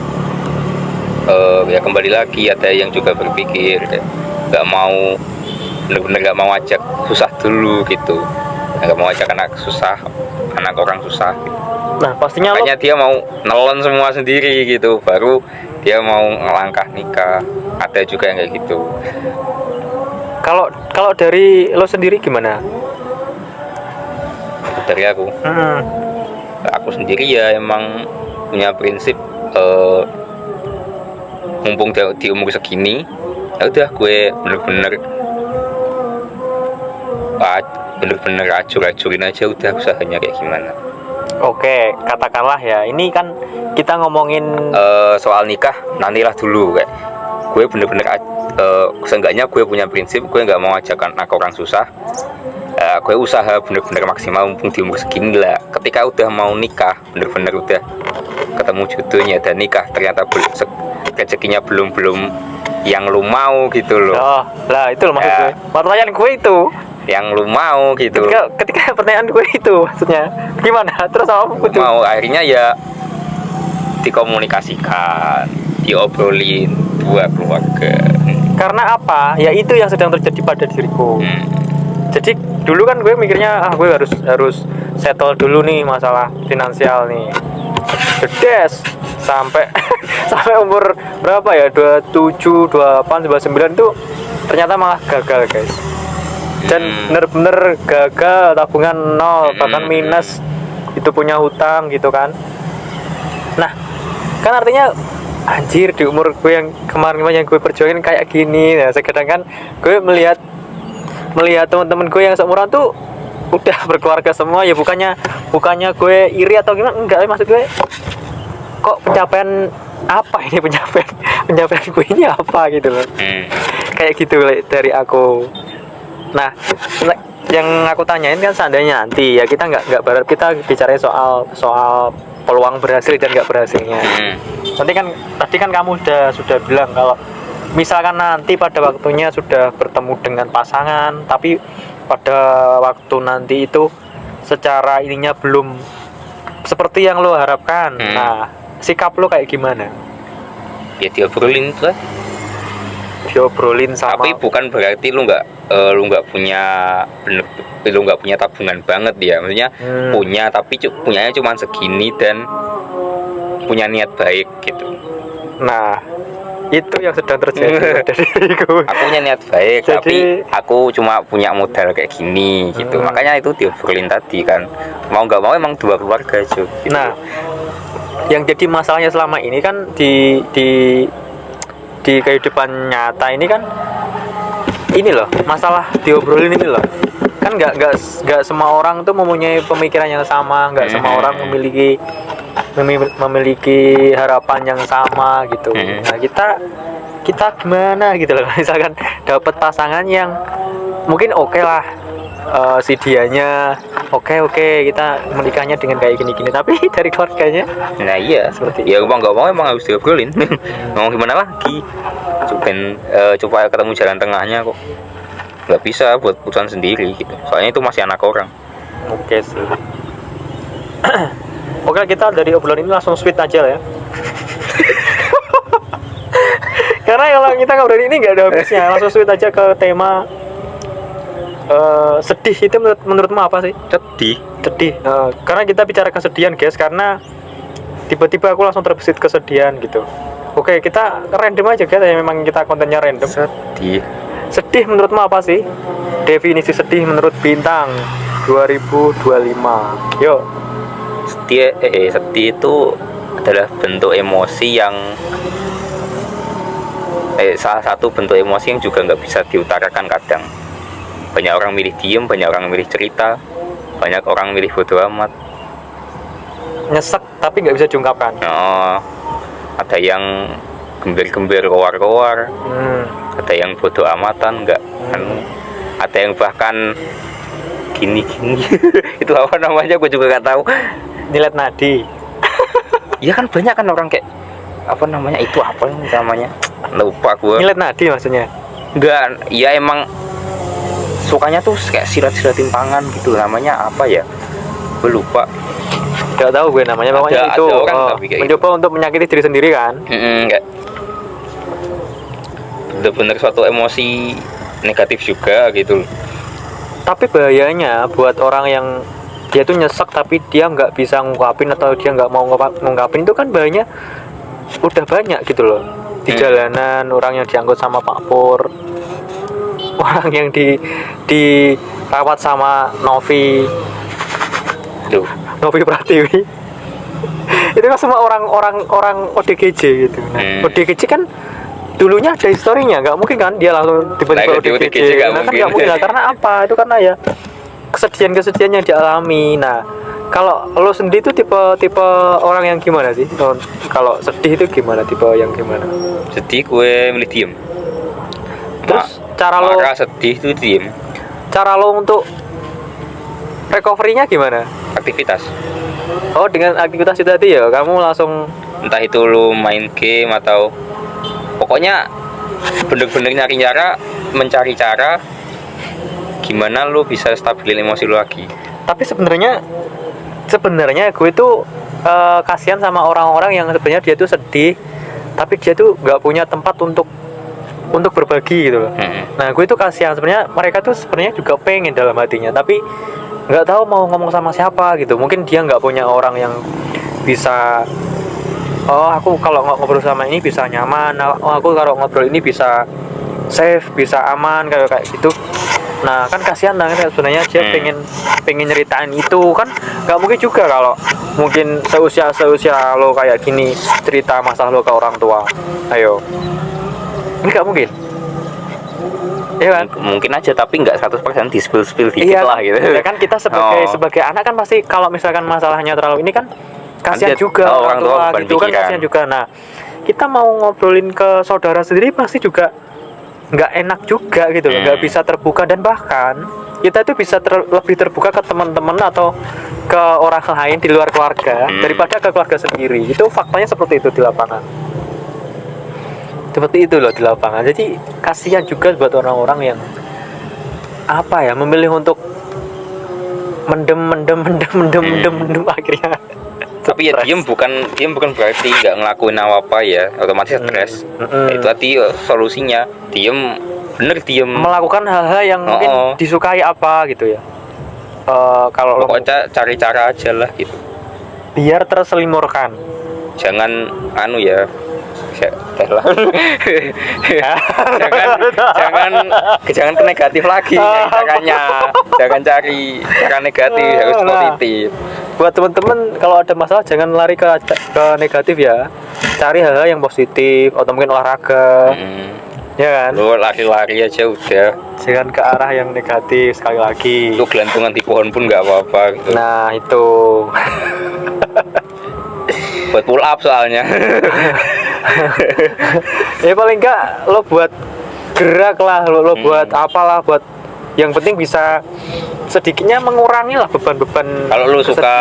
ya kembali lagi ada yang juga berpikir nggak mau, bener-bener nggak mau ajak susah dulu gitu, nggak mau ajak anak orang susah gitu. Nah, pastinya makanya dia mau nelon semua sendiri gitu, baru dia mau ngelangkah nikah. Ada juga yang kayak gitu. Kalau dari lo sendiri gimana? Dari aku sendiri ya emang punya prinsip, mumpung di umur segini, ya udah gue bener-bener acur-acurin aja udah usahanya kayak gimana. Oke, katakanlah ya, ini kan kita ngomongin soal nikah nantilah dulu, kayak gue bener-bener seenggaknya gue punya prinsip, gue nggak mau ajakan anak orang susah. Gue usaha bener-bener maksimal mumpung di umur segini lah. Ketika udah mau nikah, bener-bener udah ketemu jodohnya dan nikah, ternyata rezekinya belum yang lu mau gitu loh. Oh, lah itu loh maksud gue. Pertanyaan gue itu yang lu mau gitu. Ketika pertanyaan gue itu maksudnya gimana? Terus apa itu? Mau akhirnya ya dikomunikasikan, diobrolin dua keluarga. Karena apa? Ya itu yang sedang terjadi pada diriku. Jadi dulu kan gue mikirnya gue harus settle dulu nih masalah finansial nih. Jedes sampai umur berapa ya? 27, 28, 29 itu ternyata malah gagal, guys. Dan bener-bener gagal, tabungan nol, bahkan minus, itu punya hutang gitu kan. Nah, kan artinya anjir di umur gue yang kemarin yang gue perjuangin kayak gini. Nah, sekarang kan gue melihat teman-teman gue yang seumuran tuh udah berkeluarga semua, ya bukannya gue iri atau gimana, enggak, maksud gue kok pencapaian apa ini, pencapaian gue ini apa gitu loh. Kayak gitu dari aku. Nah, yang aku tanyain kan seandainya nanti ya kita nggak berharap, kita bicara soal peluang berhasil dan nggak berhasilnya. Nanti kan tadi kan kamu sudah bilang kalau misalkan nanti pada waktunya sudah bertemu dengan pasangan, tapi pada waktu nanti itu secara ininya belum seperti yang lo harapkan. Nah, sikap lo kayak gimana? Ya diobrolin itu lah. Diobrolin sama. Tapi bukan berarti lu nggak punya tabungan banget ya. Maksudnya punya, tapi punyanya cuma segini dan punya niat baik gitu. Nah, itu yang sedang terjadi pada diriku. Aku punya niat baik, tapi aku cuma punya modal kayak gini gitu. Makanya itu diobrolin tadi kan. Mau nggak mau emang dua keluarga aja. Gitu. Nah, yang jadi masalahnya selama ini kan di kehidupan nyata ini kan ini loh, masalah diobrolin ini loh. Kan nggak semua orang tuh mempunyai pemikiran yang sama, nggak semua orang memiliki harapan yang sama gitu. Nah, kita gimana gitu loh. Misalkan dapat pasangan yang mungkin oke lah, si dianya oke kita menikahnya dengan kayak gini-gini, tapi dari keluarganya nah iya seperti ya nggak mau emang harus diobrolin. Mau gimana lagi, coba ketemu jalan tengahnya kok. Nggak bisa buat putusan sendiri gitu, soalnya itu masih anak orang. Oke sih. Oke, kita dari obrolan ini langsung sweet aja lah ya. Karena kalau kita ngobrol ini nggak ada habisnya, langsung sweet aja ke tema sedih. Itu menurutmu apa sih? Sedih. Karena kita bicara kesedihan guys, karena tiba-tiba aku langsung terbesit kesedihan gitu. Oke, kita random aja guys, ya memang kita kontennya random. Sedih menurutmu apa sih? Definisi sedih menurut Bintang 2025. Yuk. Sedih itu adalah bentuk emosi yang salah satu bentuk emosi yang juga nggak bisa diutarakan kadang. Banyak orang milih diem, banyak orang milih cerita, banyak orang milih bodo amat. Nyesek tapi nggak bisa diungkapkan. Ada yang gembir-gembir keluar-keluar, ada yang bodo amatan, nggak kan, ada yang bahkan gini-gini. Itu apa namanya, gue juga nggak tahu. Nilet nadi. Ya kan banyak kan orang kayak apa namanya, itu apa namanya, lupa gue. Nilet nadi maksudnya? Enggak, ya emang sukanya tuh kayak silat-silatin tangan gitu, namanya apa ya, gue lupa. Gak tahu gue namanya, pokoknya itu mencoba untuk menyakiti diri sendiri kan. Enggak, bener-bener suatu emosi negatif juga gitu. Tapi bahayanya buat orang yang dia tuh nyesek tapi dia nggak bisa ngungkapin atau dia nggak mau ngungkapin, itu kan bahayanya udah banyak gitu loh. Di jalanan orang yang diangkut sama Pak Pur, orang yang dirawat sama Novi Pratiwi. Itu kan semua orang ODGJ gitu. Nah, ODGJ kan dulunya ada historinya, nggak mungkin kan dia langsung tiba-tiba ODGJ. Nah, kan nggak mungkin lah, karena apa? Itu karena ya kesedihan yang dialami. Nah, kalau lo sendiri itu tipe orang yang gimana sih? Kalau sedih itu gimana? Tipe yang gimana? Sedih gue milih diem. Terus cara lo sedih itu diem. Cara lo untuk recovery-nya gimana? Aktivitas. Oh, dengan aktivitas itu tadi ya, kamu langsung entah itu lo main game atau pokoknya bener-bener mencari cara gimana lo bisa stabilin emosi lo lagi. Tapi sebenarnya gue itu kasihan sama orang-orang yang sebenarnya dia tuh sedih tapi dia tuh nggak punya tempat untuk berbagi gitu loh. Nah, gue itu kasihan, sebenarnya mereka tuh sebenarnya juga pengen dalam hatinya tapi nggak tahu mau ngomong sama siapa gitu. Mungkin dia nggak punya orang yang bisa, aku kalau ngobrol sama ini bisa nyaman, aku kalau ngobrol ini bisa safe, bisa aman, kayak gitu. Nah, kan kasihan banget sebenarnya, dia pengen nyeritain itu kan. Nggak mungkin juga kalau mungkin seusia lo kayak gini cerita masalah lo ke orang tua. Ayo, ini nggak mungkin. Iya kan? Mungkin aja, tapi nggak 100% di spill dikit lah gitu. Ya kan, kita sebagai anak kan pasti kalau misalkan masalahnya terlalu ini kan kasihan juga orang tua gitu kan, kasihan juga. Nah, kita mau ngobrolin ke saudara sendiri pasti juga nggak enak juga gitu loh, nggak bisa terbuka. Dan bahkan kita itu bisa lebih terbuka ke teman-teman atau ke orang lain di luar keluarga daripada ke keluarga sendiri. Itu faktanya seperti itu di lapangan. Seperti itu loh di lapangan. Jadi kasihan juga buat orang-orang yang apa ya, memilih untuk mendem akhirnya. Tapi ya diem bukan berarti nggak ngelakuin apa ya, otomatis stres. Itu tadi solusinya diem, bener diem, melakukan hal-hal yang mungkin disukai apa gitu ya. Kalau pokoknya cari cara aja lah gitu, biar terselimurkan. Jangan anu ya, jangan ke negatif lagi caranya. Jangan cari cara negatif, harus positif. Buat teman-teman kalau ada masalah jangan lari ke negatif ya, cari hal-hal yang positif atau mungkin olahraga. Ya kan, lu lari-lari aja udah, jangan ke arah yang negatif. Sekali lagi lu gelantungan di pohon pun nggak apa-apa gitu. Nah itu buat pull up soalnya. Ya paling enggak lo buat gerak lah, lo buat apalah, buat yang penting bisa sedikitnya mengurangi lah beban-beban. Kalau lu suka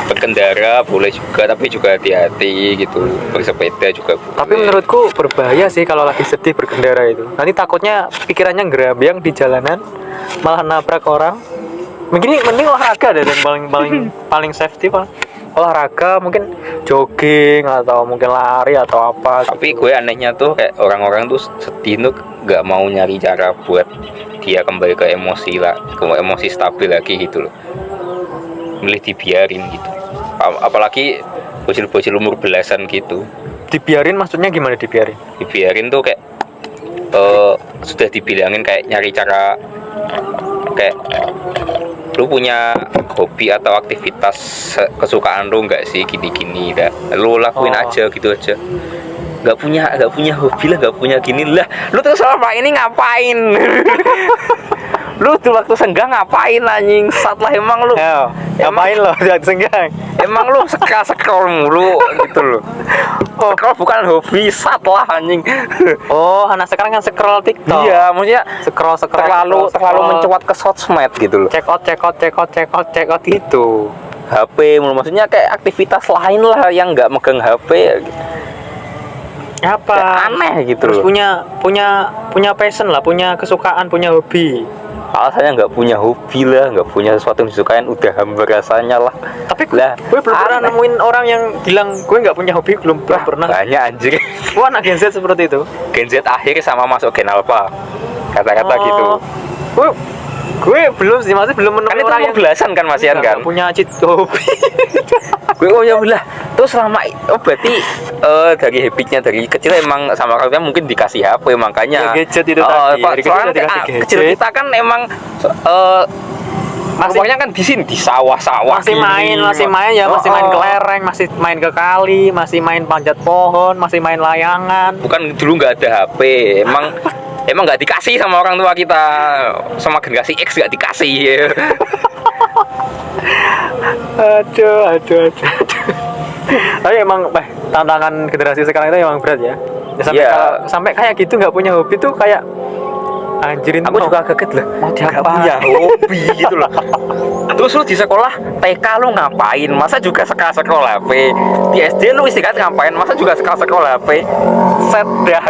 berkendara boleh juga, tapi juga hati-hati gitu. Bersepeda juga boleh. Tapi menurutku berbahaya sih kalau lagi sedih berkendara itu. Nanti takutnya pikirannya ngerambang di jalanan, malah nabrak orang. Mending olahraga deh, dan paling safety paling olahraga, mungkin jogging atau mungkin lari atau apa. Tapi gue anehnya tuh kayak orang-orang tuh sedih tuh nggak mau nyari cara buat dia kembali ke emosi lah, ke emosi stabil lagi gitu loh. Milih dibiarin gitu. Apalagi bocil-bocil umur belasan gitu. Dibiarin maksudnya gimana dibiarin? Dibiarin tuh kayak sudah dibilangin kayak nyari cara, kayak lu punya hobi atau aktivitas kesukaan lu nggak sih gini-gini, lu lakuin aja gitu aja. Nggak punya hobi lah, nggak punya gini lah, lu tuh selama ini ngapain? Lu tuh waktu senggang ngapain anjing? Sat lah emang lu. Ngapain lo saat senggang? Emang lu scroll mulu gitu loh. Scroll bukan hobi, sat lah anjing. Oh, anak sekarang kan scroll TikTok. Iya, maksudnya scroll terlalu mencuat ke sosmed gitu loh. Check out gitu. HP mulu, maksudnya kayak aktivitas lain lah yang nggak megang HP. Apa? Kayak aneh gitu. Terus loh. punya passion lah, punya kesukaan, punya hobi. Alasannya nggak punya hobi lah, nggak punya sesuatu yang disukain, udah hambar rasanya lah. Tapi gue belum pernah nemuin orang yang bilang gue nggak punya hobi, belum pernah. Banyak anjir. Wah, anak Gen Z seperti itu. Gen Z akhir sama masuk Gen Alpha, kata-kata gitu. Gue belum sih, masih belum menemukan kan orang itu belasan kan masihan kan. Punya hobi. Gue ya belah. Terus selama berarti dari habitnya dari kecil emang sama orangnya mungkin dikasih HP, makanya gadget itu tadi. Dari kecil kita kan emang masih kan di sini di sawah-sawah masih main ya, masih main kelereng, masih main ke kali, masih main panjat pohon, masih main layangan. Bukan dulu nggak ada HP, emang nggak dikasih sama orang tua kita, sama generasi X nggak dikasih. Aduh. Tapi emang tantangan generasi sekarang itu emang berat ya. Sampai kayak gitu nggak punya hobi tuh kayak anjirin. Aku juga kaget lah, nggak punya hobi gitu loh. Terus lu di sekolah TK lu ngapain? Masa juga sekolah HP? Di SD lu istirahat ngapain? Masa juga sekolah HP? Set dah.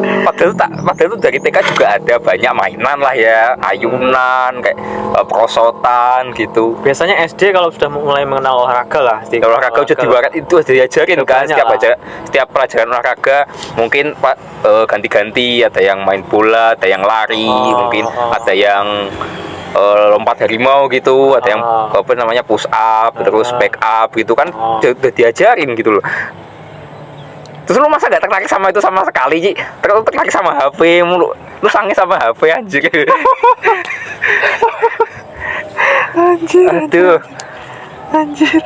Padahal itu dari TK juga ada banyak mainan lah ya, ayunan kayak perosotan gitu. Biasanya SD kalau sudah mulai mengenal olahraga lah, olahraga udah di barat itu harus diajarin kan. Setiap pelajaran olahraga mungkin ganti-ganti, ada yang main bola, ada yang lari, mungkin ada yang lompat harimau gitu, ada yang push up, terus back up gitu kan, udah diajarin gitu loh. Terus lu masa gak tertarik sama itu sama sekali, Ci? Tertarik sama HP mulu. Lu sange sama HP anjir. Anjir.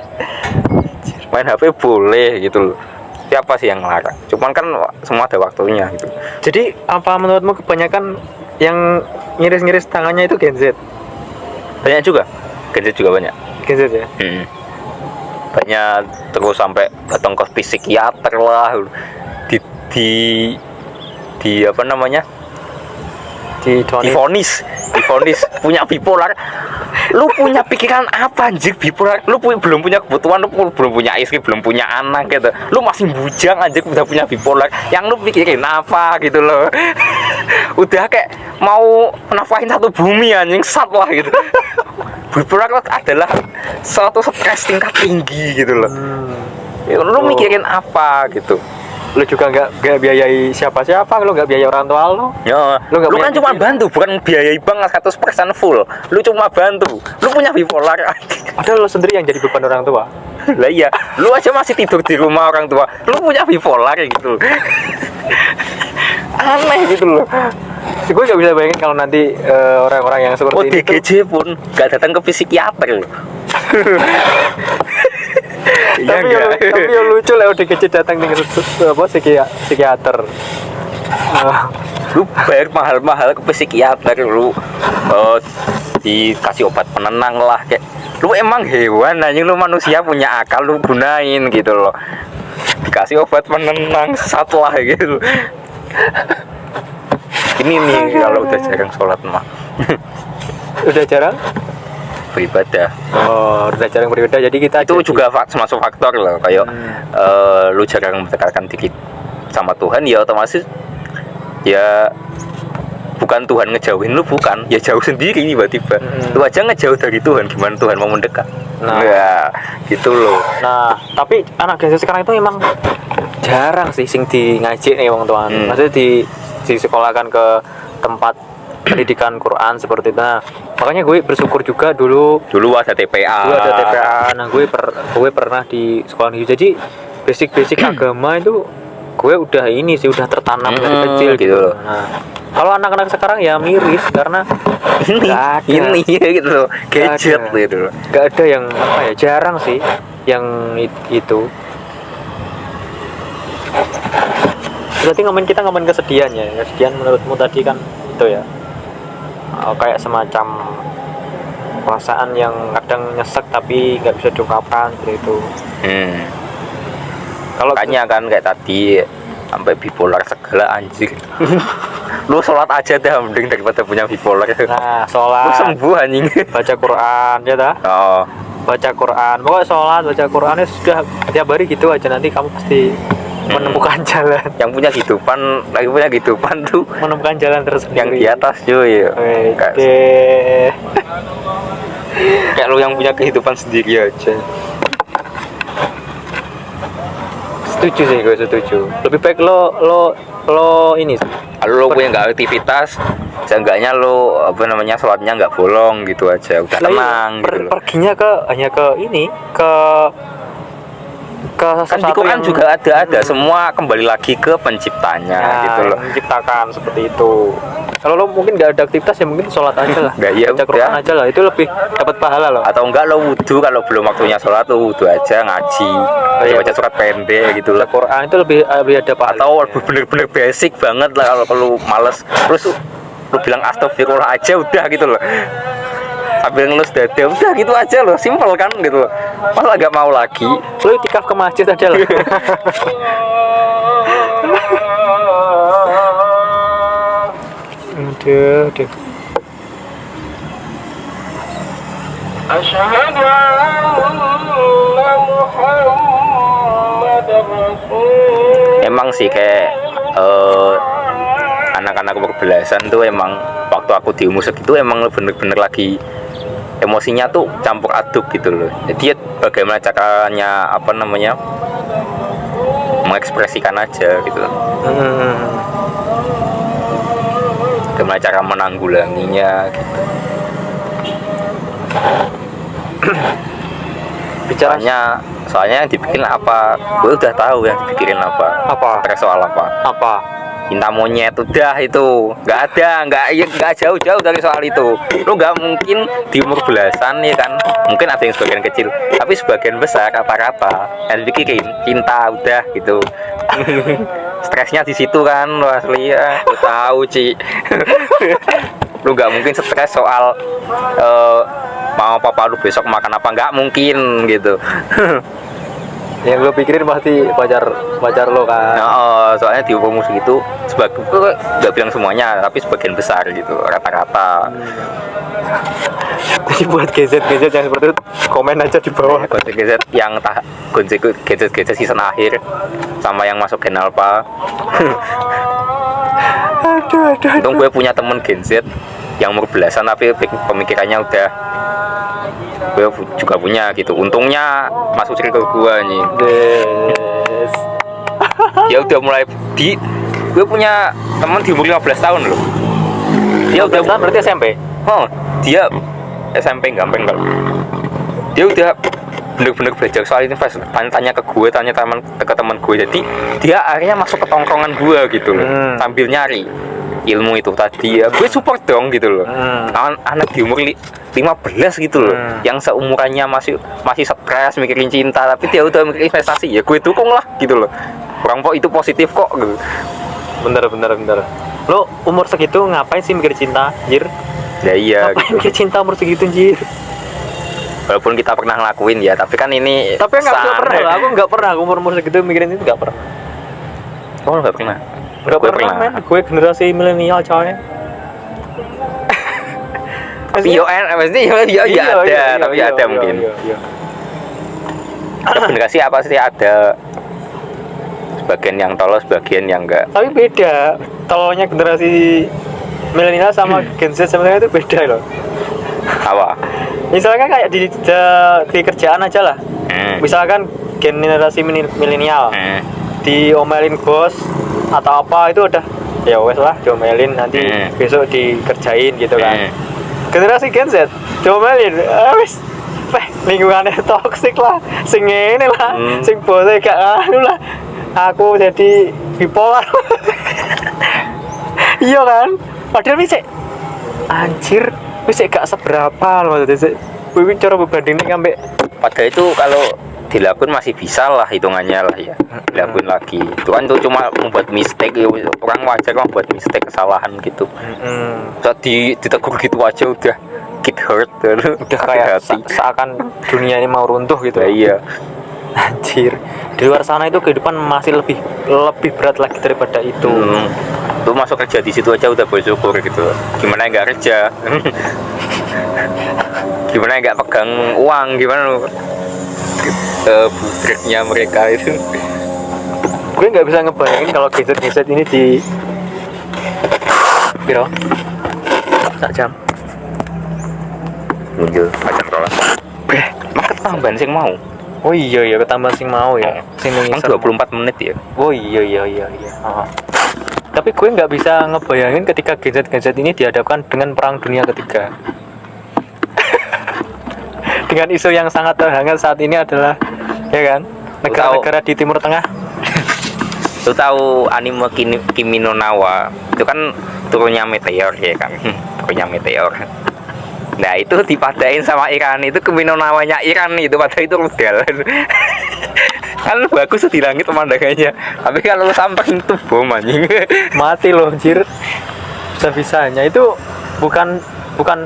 Main HP boleh gitu loh. Siapa sih yang ngelarang? Cuman kan semua ada waktunya gitu. Jadi apa menurutmu kebanyakan yang ngiris-ngiris tangannya itu Gen Z? Banyak juga. Gen Z juga banyak. Gen Z ya? Banyak, terus sampai datang ke psikiater lah, di apa namanya, divonis punya bipolar. Lu punya pikiran apa anjir bipolar? Lu belum punya kebutuhan, lu belum punya istri, belum punya anak gitu. Lu masih bujang anjir udah punya bipolar. Yang lu pikirin apa gitu loh. Udah kayak mau nafahin satu bumi anjing sat lah gitu. Bipolar adalah suatu stres tingkat tinggi gitu loh. Lu mikirin apa gitu? Lu juga nggak biayai siapa-siapa, lu nggak biayai orang tua lu. Ya, lu kan cuma bantu, bukan biayai bank 100% full. Lu cuma bantu. Lu punya bipolar. Padahal lu sendiri yang jadi beban orang tua. Lah iya, lu aja masih tidur di rumah orang tua. Lu punya bipolar gitu. Aneh gitu loh. Gue nggak bisa bayangin kalau nanti orang-orang yang seperti ini DGJ pun nggak datang ke psikiater. Iya tapi yang lucu lah ODGJ datang dengan apa psikiater. Lu bayar mahal-mahal ke psikiater lu, dikasih obat penenang lah kayak. Lu emang hewan anjing, lu manusia punya akal, lu gunain gitu loh. Dikasih obat penenang satu lah gitu. Ini nih kalau udah jarang sholat mah. Udah jarang beribadah. Udah jarang beribadah, jadi kita itu juga termasuk faktor loh kayak lu jarang mendekatkan diri sama Tuhan, ya otomatis ya bukan Tuhan ngejauhin lu, bukan ya jauh sendiri tiba-tiba. Lu aja ngejauh dari Tuhan, gimana Tuhan mau mendekat? Nah ya gitu loh. Nah tapi anak generasi sekarang itu emang jarang sih sing di ngaji nih wong tuan. Maksudnya di sekolahkan ke tempat pendidikan Quran seperti itu. Nah, makanya gue bersyukur juga dulu ada TPA. Nah, gue pernah di sekolah itu. Jadi basic agama itu gue udah tertanam dari kecil gitu loh. Nah, kalau anak-anak sekarang ya miris karena ini gitu loh, gadget gitu loh. Gak ada yang apa ya, jarang sih yang itu. Berarti kita ngomongin kesedihan ya. Kesedihan menurutmu tadi kan itu ya. Kayak semacam perasaan yang kadang nyesek tapi nggak bisa diungkapkan seperti itu. Kalau kayaknya kan kayak tadi sampai bipolar segala anjir. Lu sholat aja deh mending daripada punya bipolar. Nah, sholat. Lu sembuh anjing. Baca Quran ya dah. Baca Quran. Pokoknya sholat, baca Qurannya sudah tiap hari gitu aja, nanti kamu pasti menemukan jalan. Yang punya kehidupan tuh menemukan jalan tersendiri. Yang di atas cuy. Kayak lu yang punya kehidupan sendiri aja. Setuju sih, gue setuju. Lebih baik lo ini. Kalau lo punya nggak aktivitas, seenggaknya lo sholatnya nggak bolong gitu aja, udah tenang gitu loh. Perginya hanya ke kan di Quran juga ada semua kembali lagi ke penciptanya gitu loh, menciptakan seperti itu. Kalau lo mungkin nggak ada aktivitas ya mungkin sholat aja lah. Baca Quran aja lah, itu lebih dapat pahala loh. Atau enggak lo wudu, kalau belum waktunya sholat lo wudu aja, ngaji, baca surat pendek gitu loh. Quran itu lebih ada pahala. Atau bener-bener basic banget lah, kalau males terus lo bilang astagfirullah aja udah gitu loh, sambil ngelus dada udah gitu aja loh, simpel kan gitu loh. Masa nggak mau lagi lo itikaf ke masjid aja loh. Aduh. Asyhadu anna Muhammadar Rasul. Emang sih kayak anak-anak berbelasan tuh emang waktu aku di umur segitu emang bener-bener lagi emosinya tuh campur aduk gitu loh. Jadi bagaimana caranya mengekspresikan aja gitu loh. Bagaimana cara menanggulanginya gitu. Soalnya yang dibikin apa, gue udah tahu yang dipikirin apa. Stres soal apa. Cinta monyet udah itu nggak jauh-jauh dari soal itu. Lu nggak mungkin di umur belasan ya kan, mungkin ada yang sebagian kecil, tapi sebagian besar rata-rata yang dipikirin cinta udah gitu. Stresnya di situ kan, lu asli ya, lu tahu Ci. Lu nggak mungkin stres soal mau papa lu besok makan apa, nggak mungkin gitu. Yang gue pikirin pasti pacar lo kan. Nah, soalnya di umur segitu nggak bilang semuanya tapi sebagian besar gitu rata-rata. Jadi buat gadget yang seperti itu komen aja di bawah. Gadget yang gadget season akhir sama yang masuk Gen Alpha. Aduh. Untung gue punya temen Gen Z yang umur belasan tapi pemikirannya udah gue juga punya gitu. Untungnya masuk circle gue nih. Yes. Ya udah mulai gue punya temen di umur 15 tahun loh. Dia udah berarti SMP. Dia SMP gampang kalau. Dia udah bener-bener belajar soal ini tanya ke gue, tanya ke teman gue. Jadi dia akhirnya masuk ke tongkrongan gue gitu loh. Sambil nyari ilmu itu tadi ya. Gue support dong gitu loh. Anak di umur 15 gitu loh. Yang seumurannya masih stres mikirin cinta tapi dia udah mikir investasi. Ya gue dukung lah gitu loh. Orang kok itu positif kok gitu. Bener. Lo umur segitu ngapain sih mikir cinta, Jir? Ya iya Ngapain gitu. mikir cinta umur segitu, Jir? Walaupun kita pernah ngelakuin ya, tapi kan ini Tapi nggak pernah lah, aku nggak pernah umur segitu mikirin itu nggak pernah. Oh nggak pernah. Nggak pernah, men. Gue generasi milenial coy. Tapi maksudnya ya ada, tapi ada mungkin. Iya. Ada generasi apa sih ada sebagian yang tolol, sebagian yang enggak. Tapi beda. Tololnya generasi milenial sama Gen Z sebenarnya itu beda loh. Apa? Misalkan kayak di kerjaan aja lah. Misalkan generasi milenial diomelin bos atau apa itu udah ya wes lah diomelin nanti besok dikerjain gitu kan. Generasi Gen Z diomelin wes lingkungannya toksik lah, sing ngene lah, sing bosnya gak anu lah. Aku jadi bipolar. Iya kan? Padahal bisa anjir, bisa gak seberapa loh maksudnya. Gue cara berbanding sampai padahal itu kalau dilakukan masih bisa lah hitungannya lah ya. Dilakukan lagi. Itu kan tuh cuma membuat mistake, orang wajar kan membuat mistake, kesalahan gitu. Saat ditegur gitu aja udah hurt udah kayak seakan dunia ini mau runtuh gitu. Ya, iya. Anjir, di luar sana itu kehidupan masih lebih berat lagi daripada itu. Lu masuk kerja di situ aja udah bersyukur gitu. Gimana nggak kerja? Gimana nggak pegang uang? Gimana lu budgetnya mereka itu? Gue nggak bisa ngebayangin kalau geset ini di biro tak jam muncul macam rolas. Maka tambahan sing mau. Oh iya ketambahan sing mau ya. Sing 24 menit ya. Oh iya. Tapi gue nggak bisa ngebayangin ketika gadget ini dihadapkan dengan perang dunia ketiga. Dengan isu yang sangat terhangat saat ini adalah ya kan negara-negara di Timur Tengah. Lu tahu anime Kimi no Nawa itu kan turunnya meteor ya kan. Turunnya meteor. Nah itu dipadain sama Iran, itu Kimi no Nawanya Iran itu padahal itu rudal. Kan bagus tuh di langit pemandangannya, tapi kalau lu samperin itu bom anjing. Mati loh anjir. Bisa-bisanya itu bukan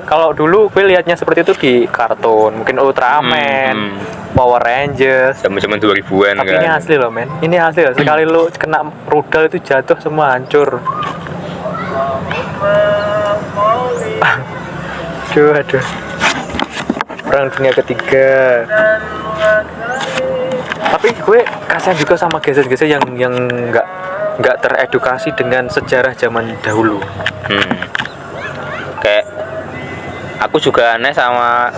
kalau dulu gue liatnya seperti itu di kartun, mungkin Ultraman, Power Rangers, zaman 2000-an tapi kan. ini asli loh men, ini asli loh. Sekali lu kena rudal itu jatuh semua hancur. Aduh. Perang dunia ketiga. Tapi gue kasihan juga sama geser-geser yang nggak teredukasi dengan sejarah zaman dahulu. Kayak aku juga aneh sama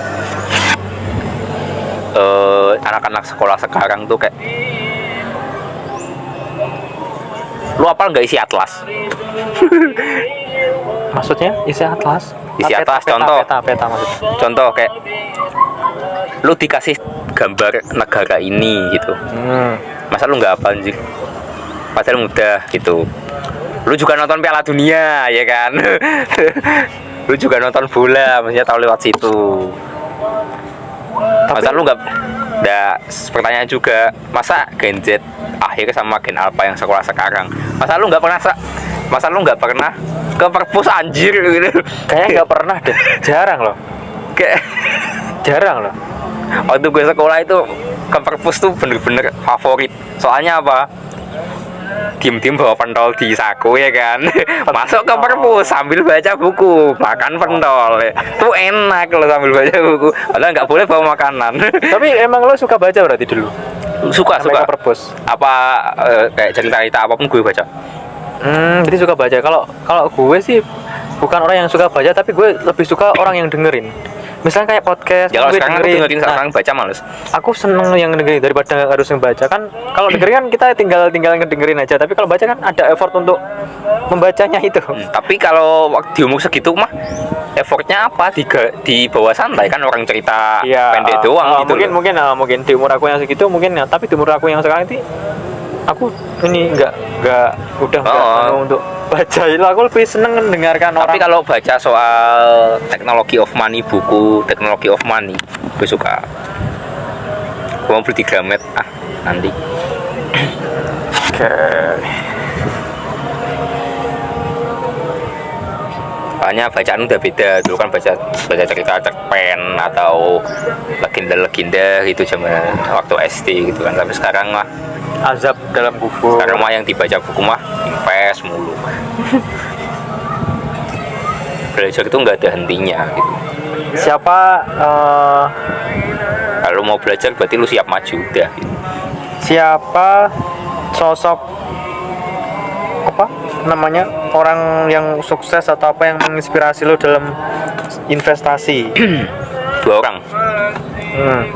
anak-anak sekolah sekarang tuh kayak lu apal nggak isi atlas? Maksudnya isi atlas? Isi atlas contoh. Peta maksudnya. Contoh kayak lu dikasih gambar negara ini gitu. Masa lu nggak hafal anjir? Padahal mudah gitu. Lu juga nonton Piala Dunia ya kan? Lu juga nonton bola, maksudnya tahu lewat situ. Masa lu nggak? Pertanyaan juga, masa Gen Z akhir sama Gen Alpha yang sekolah sekarang, masa lu nggak pernah ke perpus anjir gitu? Kayaknya nggak pernah deh, jarang loh. Kayak Jarang loh. waktu gue sekolah itu ke perpus tuh bener-bener favorit. Soalnya apa? Diem-diem bawa pentol di saku ya kan. Masuk ke perpus sambil baca buku, makan pentol. Tuh enak kalau sambil baca buku. Padahal nggak boleh bawa makanan. Tapi emang lo suka baca berarti dulu? Suka Sampai suka. ke perpus? Apa kayak cerita-cerita apapun gue baca. Jadi suka baca. Kalau gue sih bukan orang yang suka baca, tapi gue lebih suka orang yang dengerin. Misalnya kayak podcast, Ya kalau gue sekarang aku dengerin, sekarang baca males. Aku seneng yang dengerin daripada harus membaca kan. Kalau dengerin kan kita tinggal ngedengerin aja, tapi kalau baca kan ada effort untuk membacanya itu. Tapi kalau di umur segitu mah effortnya apa? Di bawah santai kan, orang cerita pendek doang gitu. Mungkin di umur aku yang segitu mungkin ya, tapi di umur aku yang sekarang ini aku ini nggak udah nggak untuk baca itu. Aku lebih seneng mendengarkan orang. Tapi kalau baca soal Technology of Money, buku Technology of Money, gue suka. Gue mau beli di Gramet nanti. Oke. Soalnya bacaan udah beda. Dulu kan baca cerita cerpen atau legenda gitu zaman waktu SD gitu kan. Tapi sekarang mah Azab dalam buku. sekarang mah yang dibaca buku mah invest mulu. Belajar itu nggak ada hentinya gitu. Siapa Kalau mau belajar berarti lu siap maju udah gitu. siapa sosok apa namanya orang yang sukses atau apa yang menginspirasi lo dalam investasi? 2 orang,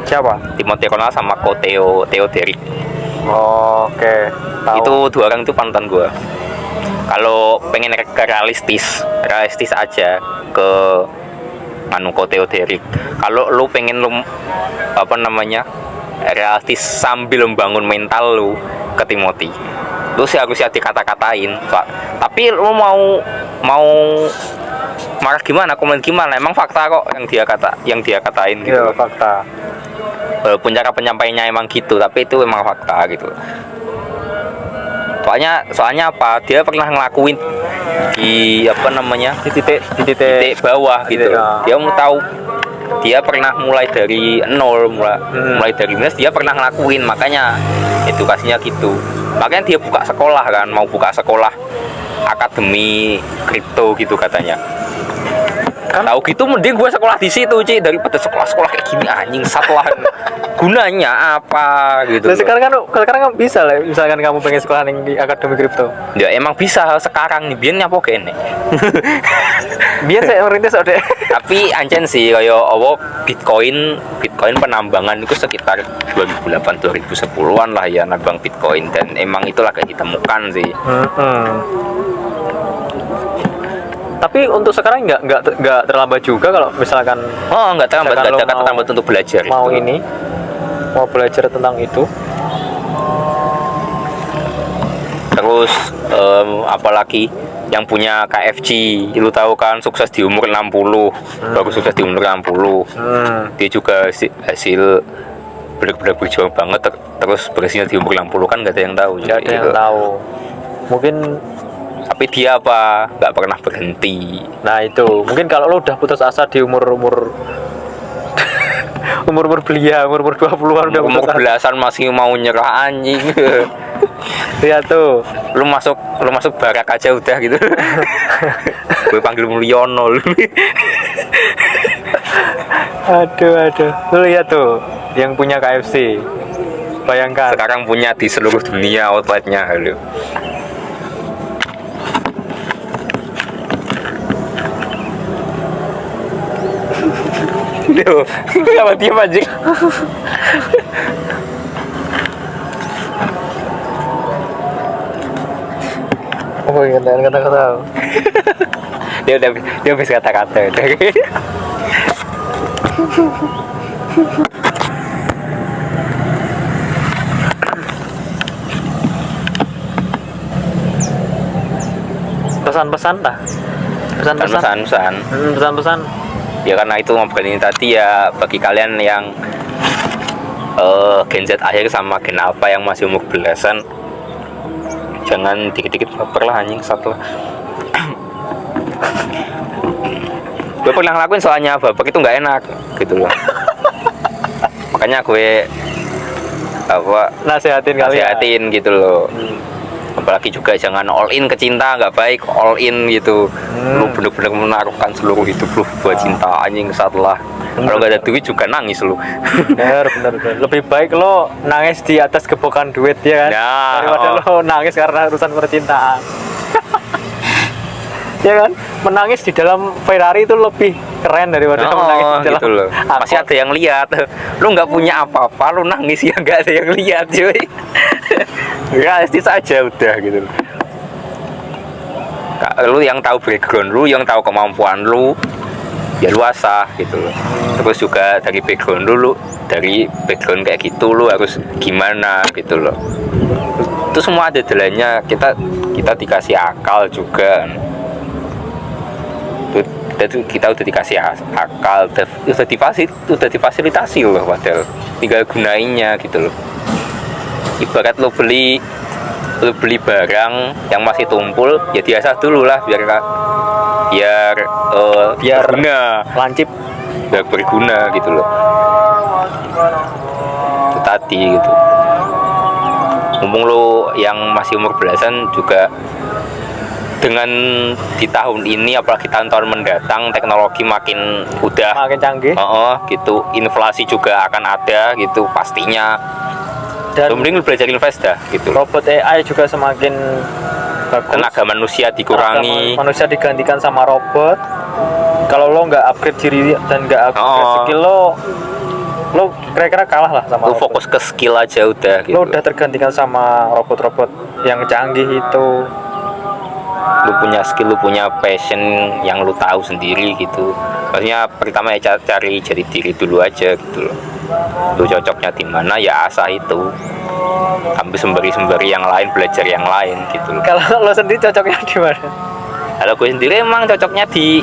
Siapa? Timothy Ronald sama Theo Derrick. Oke, tahu. Itu 2 orang itu panutan gua. Kalau pengen realistis aja ke Theo Derrick. Kalau lu pengen lu apa namanya realistis sambil membangun mental lu, ke Timothy. Lu sih harus dikata-katain, Pak. Tapi lu mau marah gimana, komen gimana? Emang fakta kok yang dia katain gitu. Iya, fakta. Walaupun cara penyampaiannya emang gitu, tapi itu emang fakta gitu. Soalnya apa? Dia pernah ngelakuin di apa namanya? Di titik bawah gitu. Dia mau tahu, dia pernah mulai dari nol, mulai dari minus, dia pernah ngelakuin, makanya edukasinya gitu. Makanya dia buka sekolah kan, mau buka sekolah akademi kripto gitu katanya. Tahu gitu mending gue sekolah di situ daripada sekolah kayak gini anjing lah. Gunanya apa gitu. Nah, sekarang kan bisa lah, misalkan kamu pengen sekolah di akademi kripto. Ya emang bisa sekarang nih, biarnya apa kene. Biar saya merintis deh. Tapi ancen sih kayak Bitcoin penambangan itu sekitar 2008-2010-an lah ya, nambang Bitcoin, dan emang itulah kayak ditemukan sih. Tapi untuk sekarang nggak terlambat juga kalau misalkan nggak terlambat, nggak ada kata terlambat untuk belajar mau belajar tentang itu. Terus apalagi yang punya KFC, lu tahu kan, sukses di umur 60, baru sukses di umur 60. Dia juga hasil benar-benar berjuang banget, terus berhasilnya di umur 60 kan nggak ada yang tahu. Nggak ada yang tahu. Mungkin. Tapi dia nggak pernah berhenti. Nah itu mungkin kalau lo udah putus asa di umur belia, umur 20-an udah umur belasan masih mau nyerah anjing. Iya tuh, lu masuk barak aja udah gitu. Gue panggil Mulyono lu. aduh lu lihat tuh yang punya KFC, bayangkan sekarang punya di seluruh dunia outletnya. Halo. Duh, kenapa diam aja? oh iya kata-kata dia bisa kata-kata udah. pesan-pesan lah, pesan-pesan Ya karena itu ngobrol ini tadi ya, bagi kalian yang Gen Z akhir sama Gen Alpha yang masih umur belasan, jangan dikit-dikit baper lah anjing, satu lah. Gue pernah ngelakuin, soalnya baper itu nggak enak gitu loh. Makanya gue apa Nasehatin kalian. nasehatin gitu loh. Apalagi juga jangan all in ke cinta, nggak baik all in gitu. Lu bener-bener menaruhkan seluruh hidup lu buat cinta, anjing salah. Kalau nggak ada duit juga nangis lu. Bener. Lebih baik lo nangis di atas gepokan duit ya kan, Nah, daripada lo nangis karena urusan percintaan. Ya kan, menangis di dalam Ferrari itu lebih keren daripada menangis di dalam gitu loh. angkot. Masih ada yang lihat. Lu nggak punya apa-apa, lu nangis ya nggak ada yang lihat, cuy. Realistis aja udah gitu loh. Lu yang tahu background lu, yang tahu kemampuan lu, ya lu asah gitu loh. Terus juga dari background dulu, dari background kayak gitu lu harus gimana gitu loh. Itu semua ada jalannya. Kita dikasih akal juga. Kita udah dikasih akal, udah difasilitasi loh, padahal tinggal gunainnya gitu loh. Ibarat lo beli barang yang masih tumpul, ya diasah dulu lah biar berguna, lancip. biar berguna gitu loh. Itu tadi gitu. Mumpung lo yang masih umur belasan juga, dengan di tahun ini apalagi tahun-tahun mendatang teknologi makin canggih. Gitu, inflasi juga akan ada gitu pastinya. Dan mending lu belajar invest dah gitu. Robot AI juga semakin bagus. Tenaga manusia dikurangi. Manusia digantikan sama robot. Kalau lo nggak upgrade diri dan nggak upgrade skill lo kira-kira kalah lah sama lu robot. fokus ke skill aja udah gitu. Lo udah tergantikan sama robot-robot yang canggih itu. Lu punya skill, lu punya passion yang lu tahu sendiri gitu. Maksudnya pertama ya cari jadi diri dulu aja gitu loh. Lu cocoknya di mana ya asah itu. Ambil sembari yang lain, belajar yang lain gitu loh. Kalau lo sendiri cocoknya di mana? Kalau gue sendiri emang cocoknya di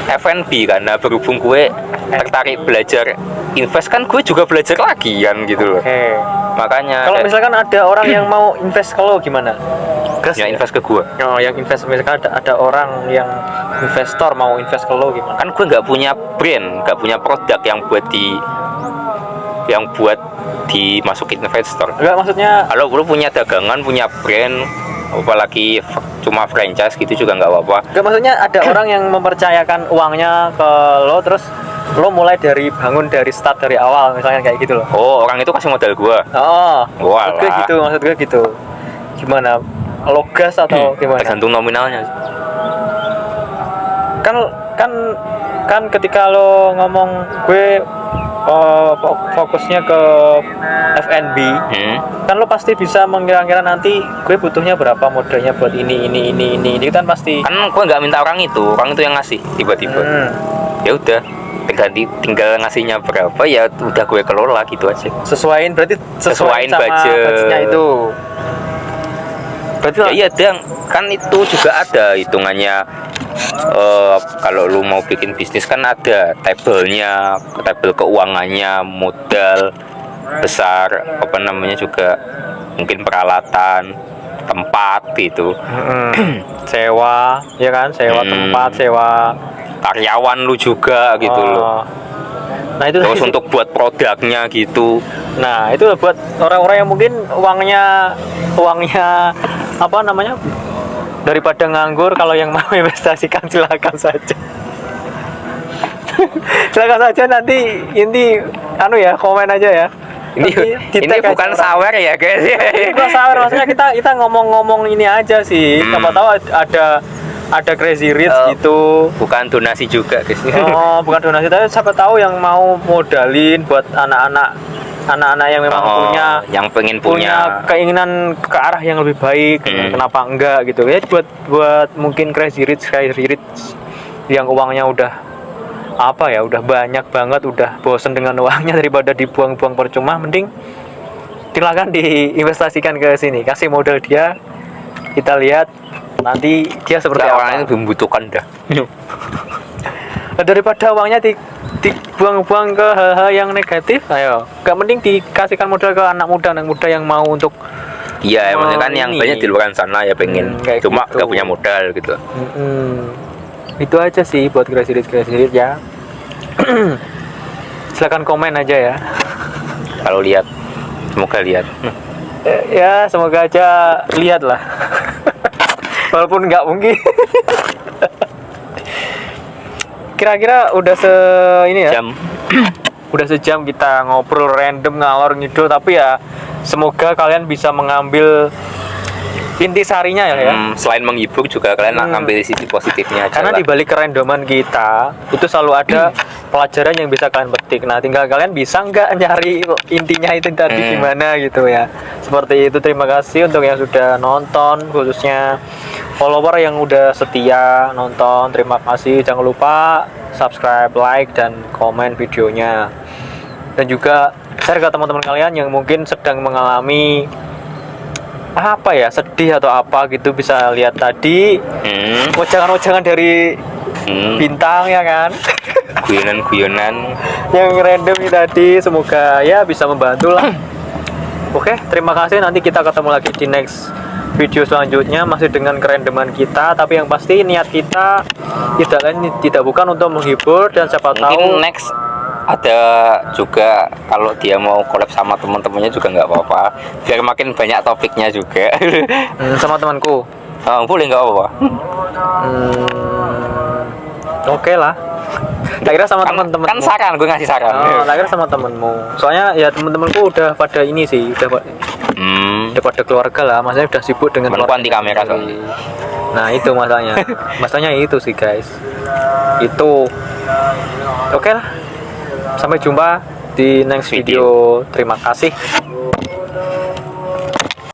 F&B, karena berhubung gue tertarik belajar invest, kan gue juga belajar lagi kan gitu loh. Makanya kalau misalkan ada orang yang mau invest ke lo gimana? ya invest ke gue. Oh, yang invest, misalkan ada orang yang investor mau invest ke lo gimana? Kan gue nggak punya brand, nggak punya produk yang buat dimasukin investor. Enggak, maksudnya Kalau lu punya dagangan, punya brand, apalagi cuma franchise gitu juga nggak apa-apa. enggak, maksudnya ada orang yang mempercayakan uangnya ke lo, terus lo mulai bangun dari start dari awal misalnya kayak gitu loh. Oh, orang itu kasih modal gue. Oh, Walah. maksud gue gitu. Gimana? Lo gas atau gimana? Tergantung nominalnya. Kan ketika lo ngomong gue fokusnya ke F&B, kan lo pasti bisa mengira-kira nanti gue butuhnya berapa modalnya buat ini kan pasti. Kan gue nggak minta orang itu yang ngasih tiba-tiba. Ya udah, tinggal ngasihnya berapa ya udah gue kelola gitu aja. Sesuaiin Sesuaiin sama budgetnya itu. Berarti Ya iya, kan itu juga ada hitungannya. Kalau lu mau bikin bisnis kan ada tabel keuangannya, modal besar, apa namanya juga mungkin peralatan, tempat gitu. Sewa, ya kan? Sewa tempat, sewa karyawan lu juga gitu loh. Nah, itu Terus untuk buat produknya gitu. Nah, itu buat orang-orang yang mungkin uangnya apa namanya? Daripada nganggur, kalau yang mau investasikan silakan saja. Silakan saja, nanti komen aja ya. Ini bukan sawer ya guys. Bukan sawer, maksudnya kita ngomong-ngomong ini aja sih. Siapa tahu ada crazy rich gitu. Bukan donasi juga guys. Oh, bukan donasi, tapi siapa tahu yang mau modalin buat anak-anak yang memang punya keinginan ke arah yang lebih baik. Kenapa enggak gitu ya, buat mungkin crazy rich yang uangnya udah banyak banget, udah bosen dengan uangnya, daripada dibuang-buang percuma, mending silakan diinvestasikan ke sini, kasih modal dia, kita lihat nanti dia seperti apa. Orang itu membutuhkan dah. Daripada uangnya dibuang-buang ke hal-hal yang negatif, ayo, gak mending dikasihkan modal ke anak muda yang mau untuk maksudnya kan yang banyak di luar sana ya pengen cuma gitu. gak punya modal gitu. Itu aja sih buat crazy rich ya. Silakan komen aja ya. kalau lihat. Semoga lihat. Ya semoga aja lihat lah. Walaupun nggak mungkin. Kira-kira udah ini ya. Jam. Udah sejam kita ngobrol random ngalor ngidul, tapi ya semoga kalian bisa mengambil intisarinya ya. Selain menghibur juga kalian ngambil sisi positifnya aja Karena lah. di balik kerandoman kita itu selalu ada pelajaran yang bisa kalian petik. Nah, tinggal kalian bisa nggak nyari intinya itu tadi gimana gitu ya. Seperti itu. Terima kasih untuk yang sudah nonton, khususnya follower yang udah setia nonton. Terima kasih. Jangan lupa subscribe, like, dan komen videonya. Dan juga share ke teman-teman kalian yang mungkin sedang mengalami apa ya, sedih atau apa gitu. Bisa lihat tadi wejangan-wejangan dari bintang ya kan. Guyonan-guyonan. Yang random ini tadi, semoga ya bisa membantu lah. Oke, terima kasih. Nanti kita ketemu lagi di next video selanjutnya, masih dengan kerandoman kita, tapi yang pasti niat kita tidak lain tidak bukan untuk menghibur, dan siapa Mungkin tahu next ada juga kalau dia mau collab sama teman-temannya juga nggak apa-apa, biar makin banyak topiknya juga. sama temanku. Boleh nggak apa-apa. Oke lah. Tak kira sama teman-teman. Kan saran, gue ngasih saran. Tak kira sama temenmu. Soalnya ya teman-temanku udah pada ini sih, udah pada keluarga lah. Maksudnya udah sibuk dengan Temanku keluarga anti kamera sendiri. soalnya. Nah itu masalahnya. Masalahnya itu sih guys. Itu. Oke lah. Sampai jumpa di next video. Terima kasih.